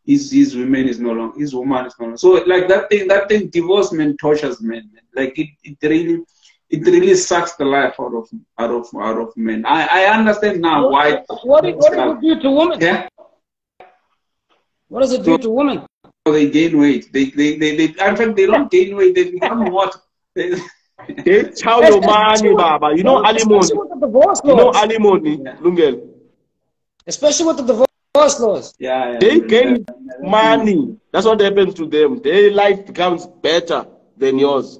his woman is no longer. So like that thing, divorce, man, tortures men. Like it really sucks the life out of men. I understand now why. What does it do to women? Yeah. What does it do to women? They gain weight. They in fact, they don't gain weight. They become what? They chow your money, Baba. You know alimony. You know alimony, Lungel. Especially with the divorce laws. Yeah. They gain money. That's what happens to them. Their life becomes better than yours.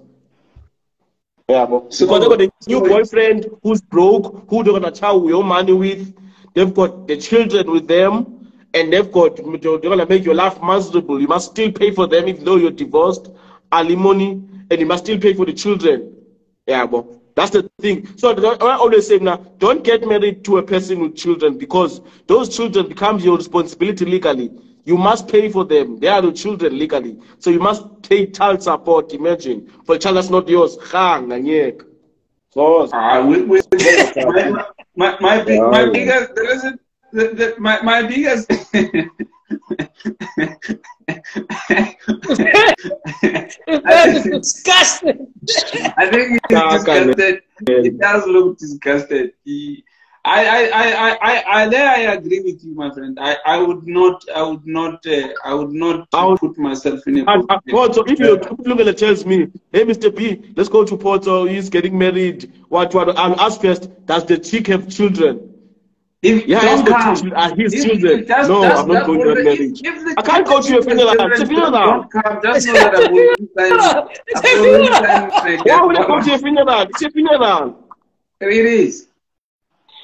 Yeah, so because they've got a new boyfriend who's broke, who they're gonna chow your money with. They've got the children with them, and they're gonna make your life miserable. You must still pay for them even though you're divorced, alimony, and you must still pay for the children. Yeah, but that's the thing. So I always say now, don't get married to a person with children, because those children become your responsibility legally. You must pay for them. They are the children legally. So you must take child support, imagine. For a child that's not yours. So, my biggest, there isn't, my biggest, that is disgusting. I think it's disgusted. It does look disgusted. I agree with you, my friend. I would not put myself in a Porto, if you look at it, tells me, hey, Mr. B, let's go to Porto. He's getting married. What? I'll ask first. Does the chick have children? His children. No, I'm not going to get married. I can't go to your funeral. It's a funeral. Just know that I will. It's a funeral. Why would I go to your funeral? It's a funeral. It is.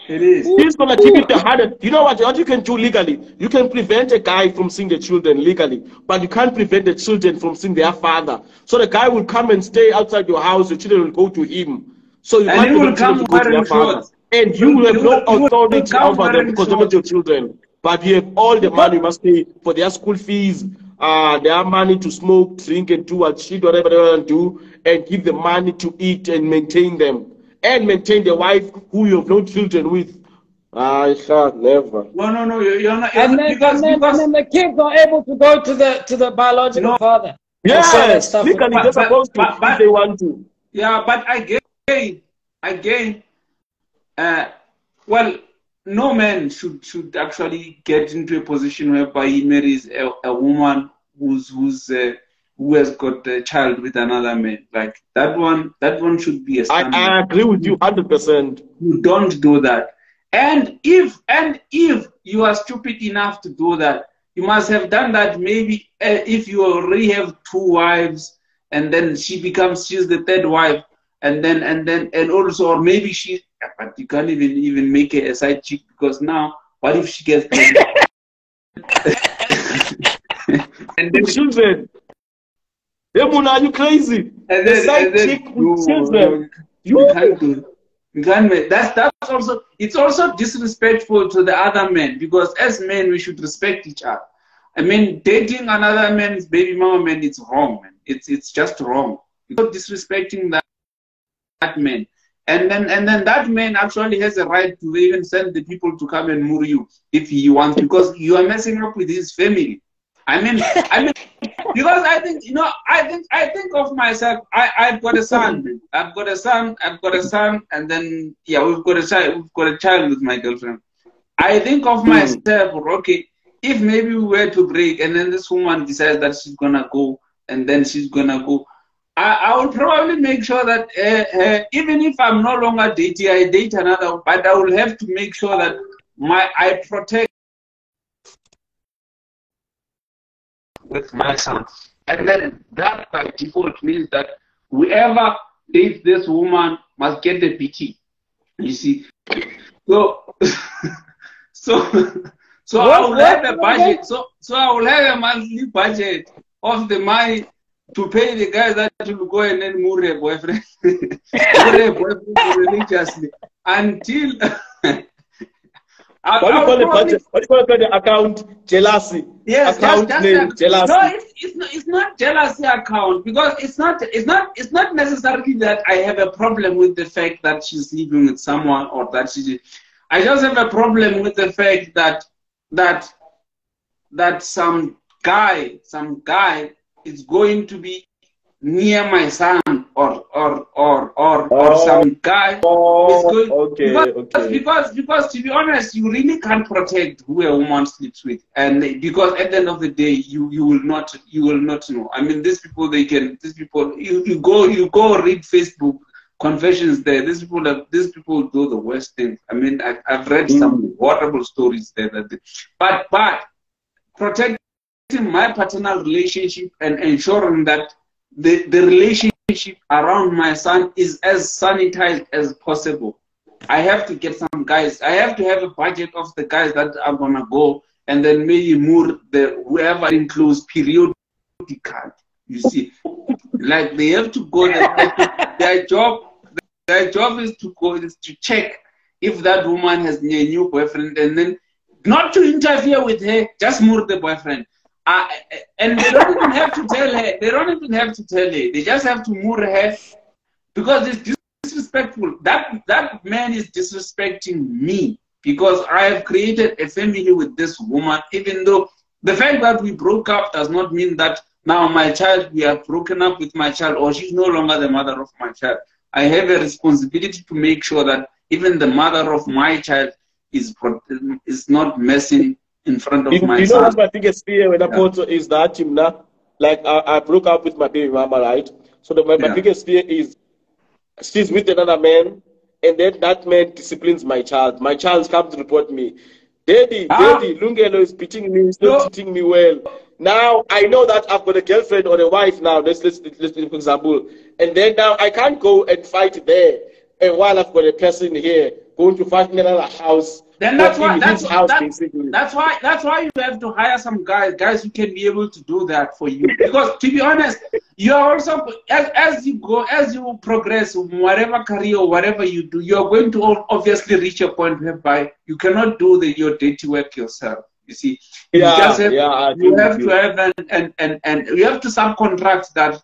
It is. He's gonna give you the hardest. You know what you can do legally? You can prevent a guy from seeing the children legally, but you can't prevent the children from seeing their father. So the guy will come and stay outside your house. The children will go to him. So you can't prevent them to go to their father. And you will have no authority over them because they're not your children. But you have all the money you must pay for their school fees, their money to smoke, drink, and do what shit, whatever they want to do, and give them money to eat and maintain them. And maintain the wife who you have no children with. I can't never. No, you're not. And then the kids are able to go to the biological father. Yeah, legally they're supposed to if they want to. Yeah, but again, well, no man should actually get into a position whereby he marries a woman who has got a child with another man. Like that one should be a standard. I agree with you 100%. You don't do that. And if you are stupid enough to do that, you must have done that maybe if you already have 2 wives, and then she's the 3rd wife, and also, or maybe but you can't even make her a side chick, because now what if she gets pregnant? And then children. Emuna, are you crazy? And the side chick with children. You can't do it. You can't make that's also, it's also disrespectful to the other men, because as men we should respect each other. I mean, dating another man's baby mama, man, it's wrong, man. It's just wrong. You're disrespecting that man. And then that man actually has a right to even send the people to come and murder you if he wants, because you are messing up with his family. I mean, because I think, you know, I think of myself. I've got a son. I've got a son, and then yeah, we've got a child with my girlfriend. I think of myself, okay, if maybe we were to break, and then this woman decides that she's gonna go, and then she's gonna go, I will probably make sure that even if I'm no longer dating, I date another, but I will have to make sure that I protect with my son. And then that by default means that whoever dates this woman must get the BT. You see? So I will have a budget. So I will have a monthly budget of the money to pay the guys that will go and then murder a boyfriend. Murder a boyfriend religiously. Until what do you call the budget? What do you call the account? Jealousy. Yes, account name, jealousy. No, it's not jealousy account, because it's not necessarily that I have a problem with the fact that she's living with someone, or that I just have a problem with the fact that some guy is going to be near my son, or some guy is going, because to be honest, you really can't protect who a woman sleeps with, and because at the end of the day you will not know. I mean, you go read Facebook confessions there. These people do the worst things. I mean, I've read some horrible stories there but protecting my paternal relationship and ensuring that the relationship around my son is as sanitized as possible. I have to get some guys. I have to have a budget of the guys that are gonna go, and then maybe more whoever includes periodical. You see, like they have to go. Their job is to check if that woman has a new boyfriend, and then not to interfere with her, just move the boyfriend. And they don't even have to tell her. They just have to move her, because it's disrespectful. That man is disrespecting me, because I have created a family with this woman. Even though the fact that we broke up does not mean that now we are broken up with my child, or she's no longer the mother of my child. I have a responsibility to make sure that even the mother of my child is not messing in front of my son. You know what's my biggest fear when is that, like I broke up with my baby mama, right? So my biggest fear is she's with another man, and then that man disciplines my child. My child comes to report me. Daddy, Lungelo is beating me, he's not treating me well. Now I know that I've got a girlfriend or a wife now, let's for example. And then now I can't go and fight there. And while I've got a person here going to fight in another house. Then that's why you have to hire some guys who can be able to do that for you. Because to be honest, you are also as you progress in whatever career or whatever you do, you are going to obviously reach a point whereby you cannot do your dirty work yourself. You see, you have to have and you have to subcontract that.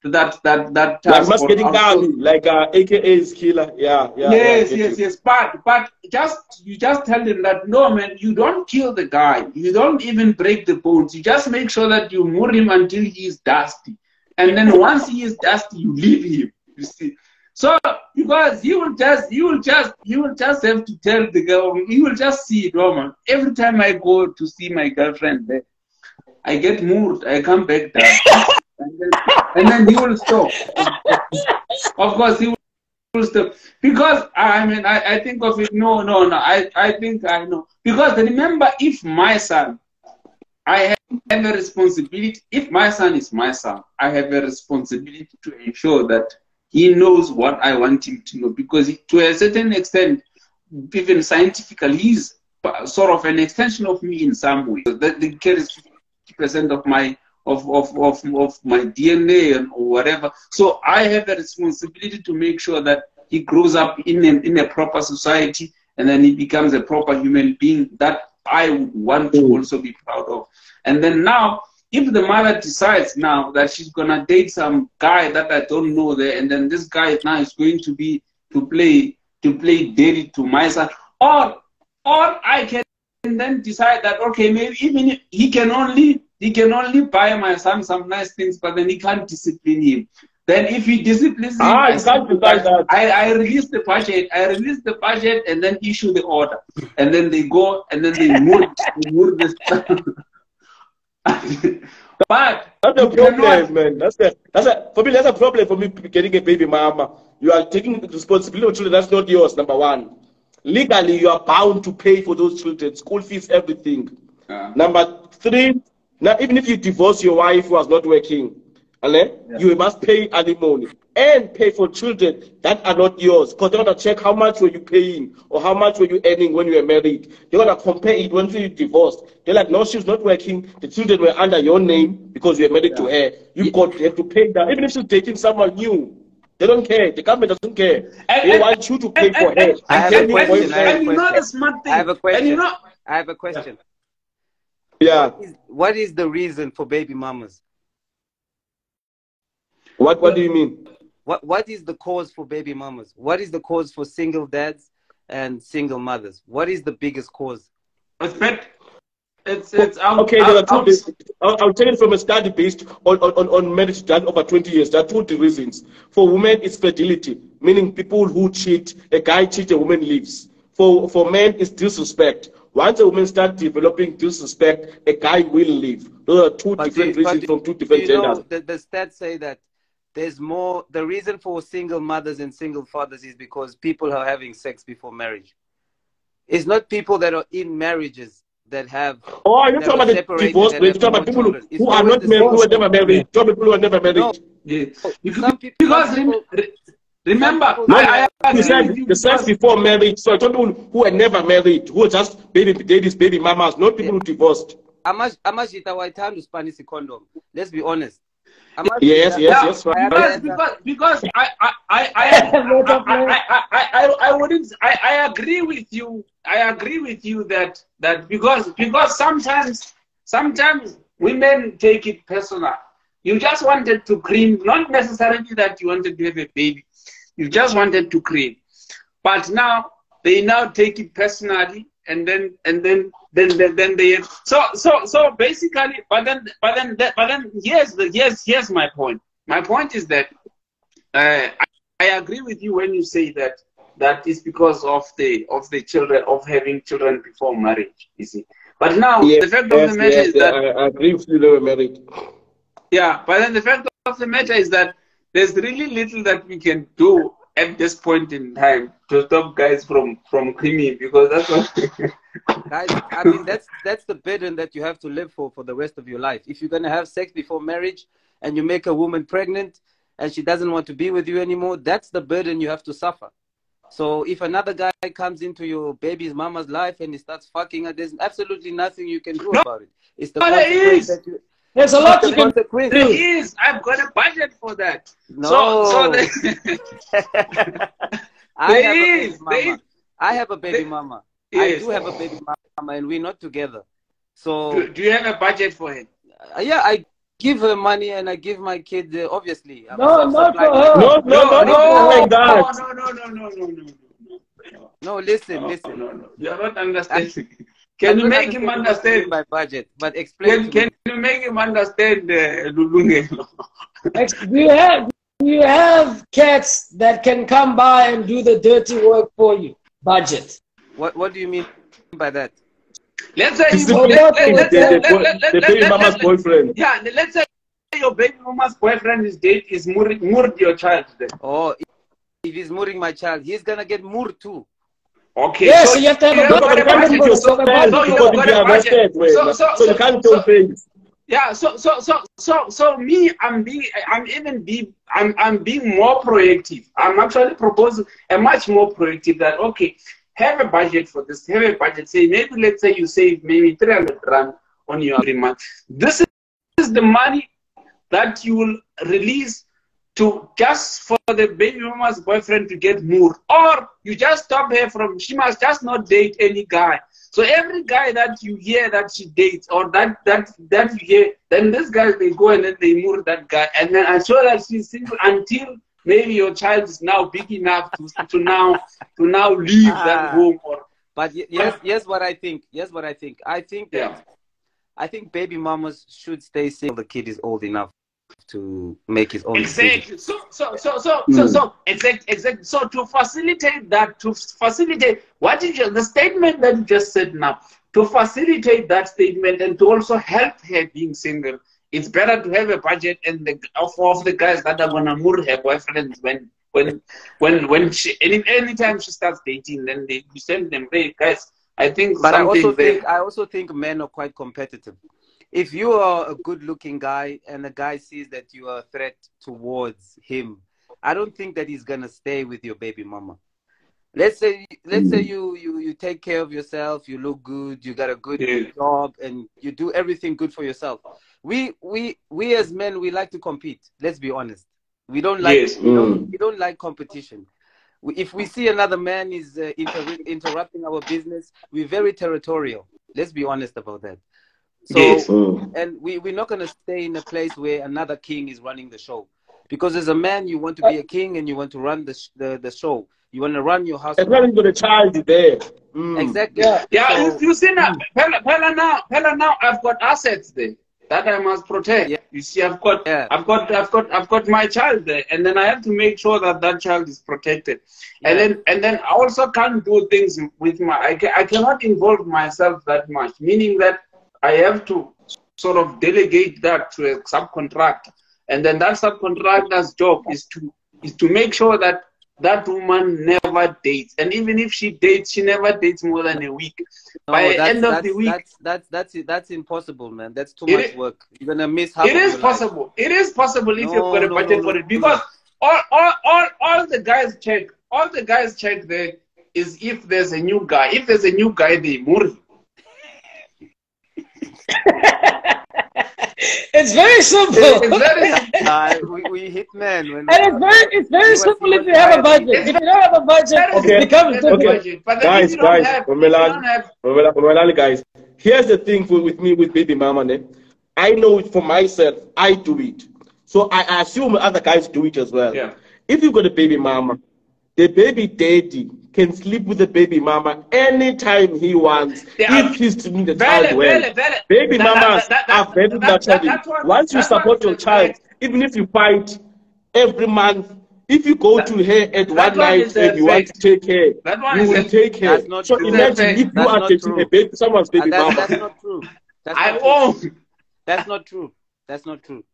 That like masquerading Gali, like AKA Skiller, yes. But you just tell them that no, man, you don't kill the guy, you don't even break the bones. You just make sure that you moor him until he is dusty, and then once he is dusty, you leave him. You see, So because you will just have to tell the girl, you will just see it, Roman. Every time I go to see my girlfriend there, I get moved, I come back down. and then he will stop. Of course he will stop. Because I think of it, no. I think I know. Because remember, if my son, I have a responsibility, if my son is my son, I have a responsibility to ensure that he knows what I want him to know, because to a certain extent, even scientifically, he's sort of an extension of me in some way. That he carries 50% of my DNA or whatever. So I have a responsibility to make sure that he grows up in a proper society, and then he becomes a proper human being that I would want to also be proud of. And then now, if the mother decides now that she's gonna date some guy that I don't know there, and then this guy now is going to play daddy to my son, or I can then decide that, okay, maybe even he can only buy my son some nice things, but then he can't discipline him. Then if he disciplines him, I release the budget. And then issue the order. And then they go and then they move this. But that's a problem, man. For me, that's a problem for me getting a baby mama. You are taking the responsibility of children. That's not yours, number one. Legally, you are bound to pay for those children, school fees, everything. Number three, now even if you divorce your wife who was not working, you must pay alimony and pay for children that are not yours, because they're going to check how much were you paying or how much were you earning when you were married. They're going to compare it when you divorced. They're like, no, she's not working. The children were under your name because you were married to her. You have to pay that. Even if she's dating someone new, they don't care. The government doesn't care. They want you to pay for her. I have a question. I have a question. Yeah. What is the reason for baby mamas? What do you mean? What is the cause for baby mamas? What is the cause for single dads and single mothers? What is the biggest cause? Okay, I'll tell you from a study based on marriage done over 20 years. There are two reasons. For women, it's fidelity, meaning people who cheat, a guy cheats, a woman leaves. For men, it's disrespect. Once a woman starts developing disrespect, a guy will leave. Those are two different reasons from two different genders. The stats say that there's more. The reason for single mothers and single fathers is because people are having sex before marriage. It's not people that are in marriages that have. Oh, are you talking about the divorce? You're talking about people who are not married, who are never married. Talking people who are never married. No. Remember, you said the sex before marriage. So I told people who are never married, who are just baby daddies, baby mamas, not people who divorced. Let's be honest. Yes. Because I agree with you. I agree with you that because sometimes women take it personal. You just wanted to cream, not necessarily that you wanted to have a baby. You just wanted to cream, but now they take it personally, and then they so basically. But then here's my point. My point is that I agree with you when you say that is because of the children, of having children before marriage. You see, but now the fact of the matter is that I agree with you. They were married. Yeah, but then the fact of the matter is that there's really little that we can do at this point in time to stop guys from creaming, because that's what guys, I mean, that's the burden that you have to live for the rest of your life. If you're gonna have sex before marriage and you make a woman pregnant and she doesn't want to be with you anymore, that's the burden you have to suffer. So if another guy comes into your baby's mama's life and he starts fucking her, there's absolutely nothing you can do about it. It's the consequence that you. There's a lot you can do. There is. I've got a budget for that. No. I have a baby mama. Yes. I do have a baby mama, and we're not together. So do you have a budget for it? Yeah, I give her money and I give my kid. Obviously, no, listen. No. You're not understanding. Can you make him understand my budget? But explain. Can you make him understand Lulunge? Do you you have cats that can come by and do the dirty work for you? Budget. What do you mean by that? Let's say the baby mama's boyfriend. Yeah, let's say your baby mama's boyfriend is murdered your child. Then. Oh, if he's murdering my child, he's gonna get murdered too. Okay. Yeah, so you have to have a budget. So you can't do things. Yeah, so me, I'm being more proactive. I'm actually proposing a much more proactive that, okay, have a budget for this, have a budget. Say maybe, let's say you save maybe 300 rand on your every month. This is the money that you will release to just for the baby mama's boyfriend to get moved, or you just stop her from, she must just not date any guy. So every guy that you hear that she dates or that you hear, then this guy, they go and then they move that guy, and then I saw that she's single until maybe your child is now big enough to now leave that home. But yes, what I think. I think that I think baby mamas should stay single. The kid is old enough to make his own decision. Exactly. So to facilitate that, the statement that you just said now, to facilitate that statement and to also help her being single, it's better to have a budget and of the guys that are gonna murder her boyfriends when she anytime she starts dating, then you send them, hey guys. I think, but I also think men are quite competitive. If you are a good-looking guy and a guy sees that you are a threat towards him, I don't think that he's gonna stay with your baby mama. Let's say you take care of yourself, you look good, you got a good job, and you do everything good for yourself. We as men, we like to compete. Let's be honest. We don't like we don't like competition. If we see another man is interrupting our business, we're very territorial. Let's be honest about that. So, and we're not going to stay in a place where another king is running the show. Because as a man, you want to be a king and you want to run the show. You want to run your house. And running with a child there. Exactly. Yeah, so, you see now, Pella now, I've got assets there that I must protect. Yeah. You see, I've got my child there, and then I have to make sure that that child is protected. Yeah. And then I also can't do things with I cannot involve myself that much, meaning that I have to sort of delegate that to a subcontractor, and then that subcontractor's job is to make sure that that woman never dates, and even if she dates, she never dates more than a week. By the end of the week, that's impossible, man. That's too much work. You're gonna miss half. It is possible. It is possible if you've got a budget for it, because all the guys check. All the guys check there is if there's a new guy. If there's a new guy, they move. It's very simple. We hit men. And it's very simple if you have a budget. If you don't have a budget, it becomes difficult. But guys, here's the thing with me with baby mama. I know it for myself. I do it. So I assume other guys do it as well. Yeah. If you've got a baby mama, the baby daddy can sleep with the baby mama anytime he wants, if he's treating the child well. Baby mamas are very nurturing. Once you support your child, even if you fight every month, if you go to her at one night and you want to take care, you will take care. So imagine if you are taking a baby, someone's baby mama. That's not true. That's not true. That's not true. That's not true.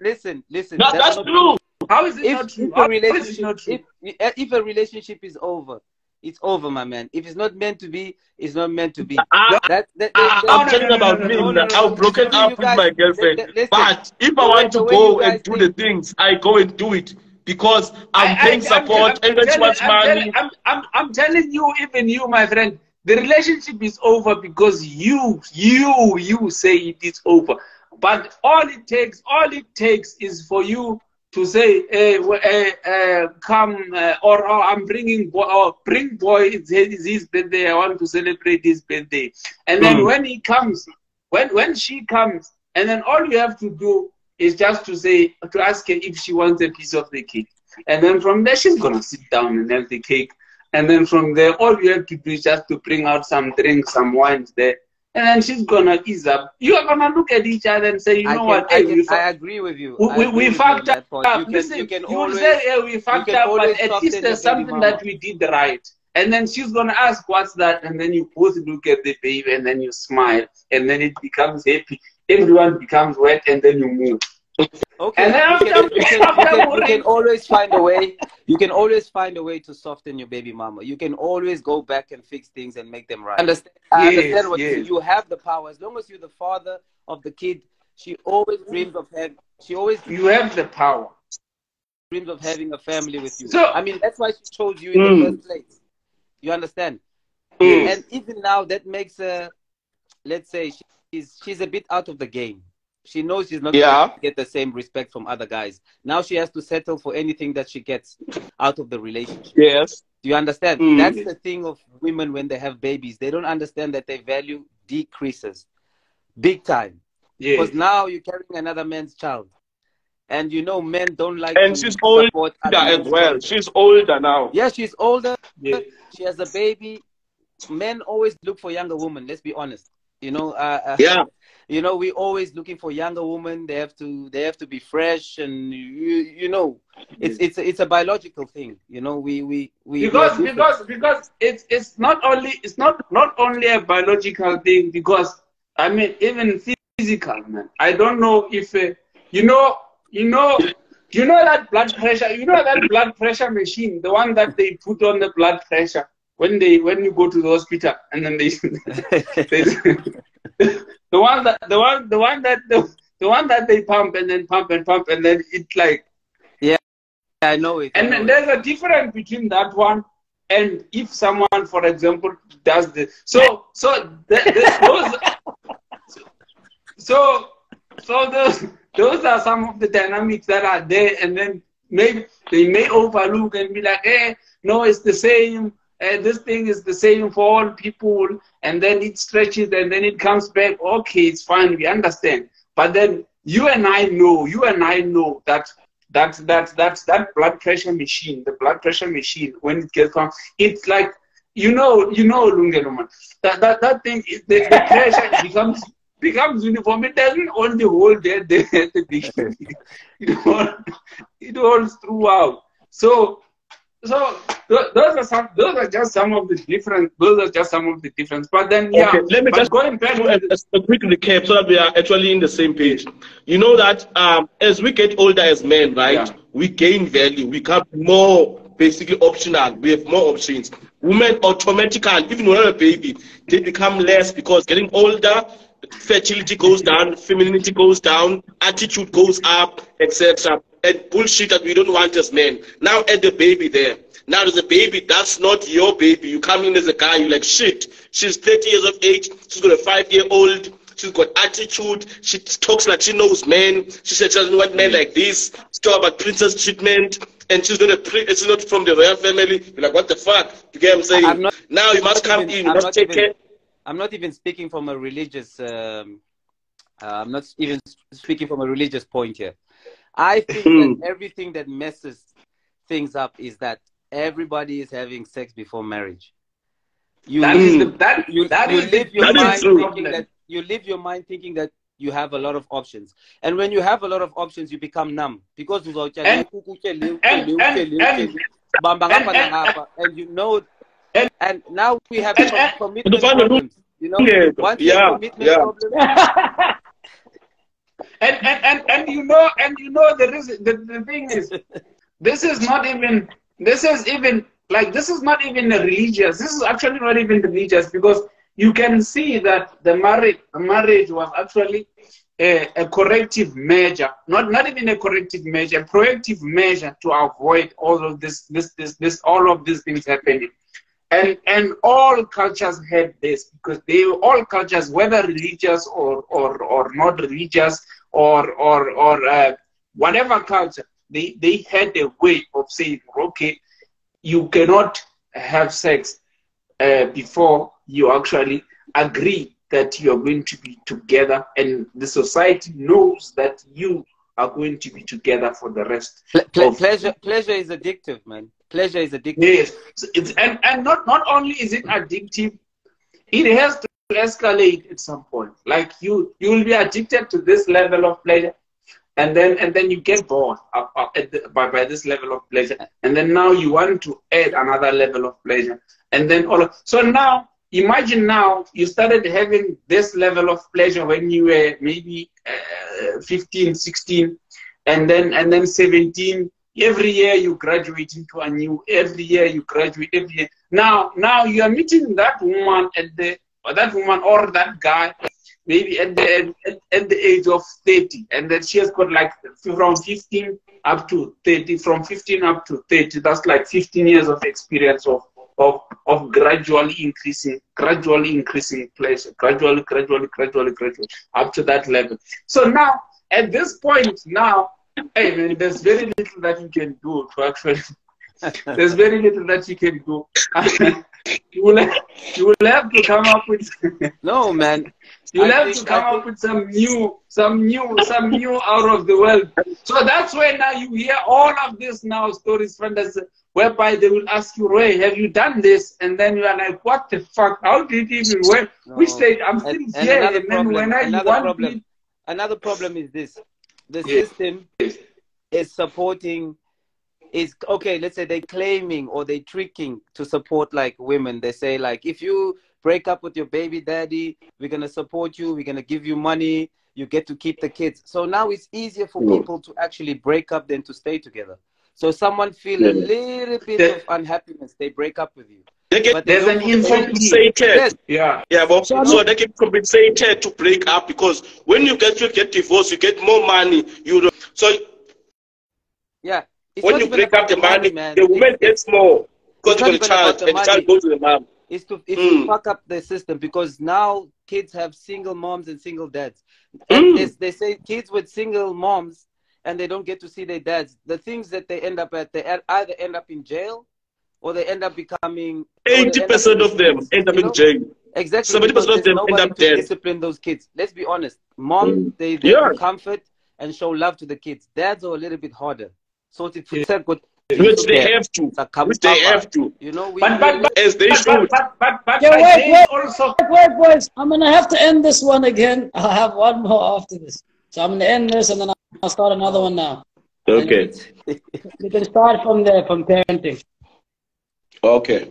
Listen. That's true. How is it not true? If a relationship is over, it's over, my man. If it's not meant to be, it's not meant to be. I'm talking about me. I'm broken up with my girlfriend. But if I want to go and do the things, I go and do it. Because I'm paying support and when she wants money. I'm telling you, even you, my friend, the relationship is over because you say it is over. But all it takes is for you to say, come, or I'm bringing boy, or bring boy, it's his birthday, I want to celebrate his birthday. And then when he comes, when she comes, and then all you have to do is just to ask her if she wants a piece of the cake. And then from there, she's going to sit down and have the cake. And then from there, all you have to do is just to bring out some drinks, some wines there. and then she's gonna ease up. You are gonna look at each other and say, you know what? Hey, I agree with you. We fucked up. Listen, you will say, hey, we fucked up, but at least there's something that we did right. And then she's gonna ask, what's that? And then you both look at the baby, and then you smile, and then it becomes happy. Everyone becomes wet, and then you move. Okay. And then you can always find a way. You can always find a way to soften your baby mama. You can always go back and fix things and make them right. I understand what you have the power. As long as you're the father of the kid, she always dreams of having. You have the power. Dreams of having a family with you. So, I mean, that's why she chose you in the first place. You understand? And even now, that makes her. Let's say she's a bit out of the game. She knows she's not going to get the same respect from other guys. Now she has to settle for anything that she gets out of the relationship. Yes. Do you understand? That's the thing of women when they have babies. They don't understand that their value decreases big time. Because now you're carrying another man's child. And you know men don't like and to she's older as well. She's older now. Yeah, she's older. Yeah. She has a baby. Men always look for younger women, let's be honest. You know, you know, we're always looking for younger women. They have to be fresh, and you know, it's a biological thing. You know, because it's not only a biological thing. Because I mean, even physical, man. I don't know if you know that blood pressure. You know that blood pressure machine, the one that they put on the blood pressure when you go to the hospital, and then they the one that they pump and then pump and pump, and then it's like, yeah, I know it. And then there's a difference between that one and if someone, for example, does this. So those are some of the dynamics that are there, and then maybe they may overlook and be like, hey, no, it's the same. This thing is the same for all people, and then it stretches and then it comes back. Okay, it's fine, we understand. But then you and I know that blood pressure machine, when it gets on, it's like, you know, Lungeloman, that thing, the pressure becomes uniform. It doesn't only hold there at the beginning. It holds throughout. So those are just some of the difference. But then let me just going back to a quick recap so that we are actually in the same page. You know that as we get older as men, right, we gain value. We become more basically optional. We have more options. Women automatically, even when they're a baby, they become less because getting older, fertility goes down, femininity goes down, attitude goes up, etc. And bullshit that we don't want as men. Now add the baby there. Now there's a baby, that's not your baby. You come in as a guy, you're like, shit, she's 30 years of age, she's got a 5-year-old, she's got attitude, she talks like she knows men, she said she doesn't want men like this, she talks about princess treatment, and she's not from the royal family. You're like, what the fuck? You get what I'm saying? Now you must come in, you must take care. I'm not even speaking from a religious, I'm not even speaking from a religious point here. I think that everything that messes things up is that everybody is having sex before marriage. You live your mind thinking that you have a lot of options, and when you have a lot of options, you become numb because and you know. And now we have commitment problems. You know, once you have commitment problems. And you know the thing is, this is not even a religious. This is actually not even religious, because you can see that the marriage was actually a corrective measure, not even a corrective measure, a proactive measure to avoid all of all of these things happening. And all cultures had this, because all cultures, whether religious or not religious or whatever culture, they had a way of saying, okay, you cannot have sex before you actually agree that you are going to be together, and the society knows that you are going to be together for the rest. Pleasure is addictive, man. Pleasure is addictive. Yes, and not only is it addictive, it has to escalate at some point. Like you will be addicted to this level of pleasure, and then you get bored by this level of pleasure, and then now you want to add another level of pleasure, and then so now imagine now you started having this level of pleasure when you were maybe 15, 16, and then 17. Every year you graduate into a new. Every year you graduate. Every year. Now you are meeting that woman or that guy, maybe at the age of 30, and then she has got like from 15 up to 30. From 15 up to 30, that's like 15 years of experience of gradually increasing pleasure, gradually up to that level. So now at this point now. Hey man, there's very little that you can do to actually. There's very little that you can do. you will have to come up with. No man. You'll have to come up with some new out of the world. So that's why now you hear all of this now stories from this, whereby they will ask you, Ray, have you done this? And then you are like, what the fuck? How did it even work? No. Which stage? I'm still here. Another problem is this. The system is supporting, okay, let's say they're claiming or they're tricking to support like women. They say like, if you break up with your baby daddy, we're going to support you, we're going to give you money, you get to keep the kids. So now it's easier for people to actually break up than to stay together. So someone feel a little bit of unhappiness, they break up with you. There's an compensated. Yeah, but so they get compensated to break up, because when you get divorced, you get more money. So yeah, when you break up the money, man, the woman gets more because of the child, and the child goes to the mom. It's to fuck up the system, because now kids have single moms and single dads. And they say kids with single moms and they don't get to see their dads. The things that they end up at, they either end up in jail, or they end up becoming 80% of them end up in jail. Exactly. 70% of them end up dead. Discipline those kids. Let's be honest. Mom, they comfort and show love to the kids. Dads are a little bit harder. So it's which they have to. Which they have to. You know, as they should. Wait, boys. I'm gonna have to end this one again. I'll have one more after this. So I'm gonna end this and then I'll start another one now. Okay. We can start from there, from parenting. Okay.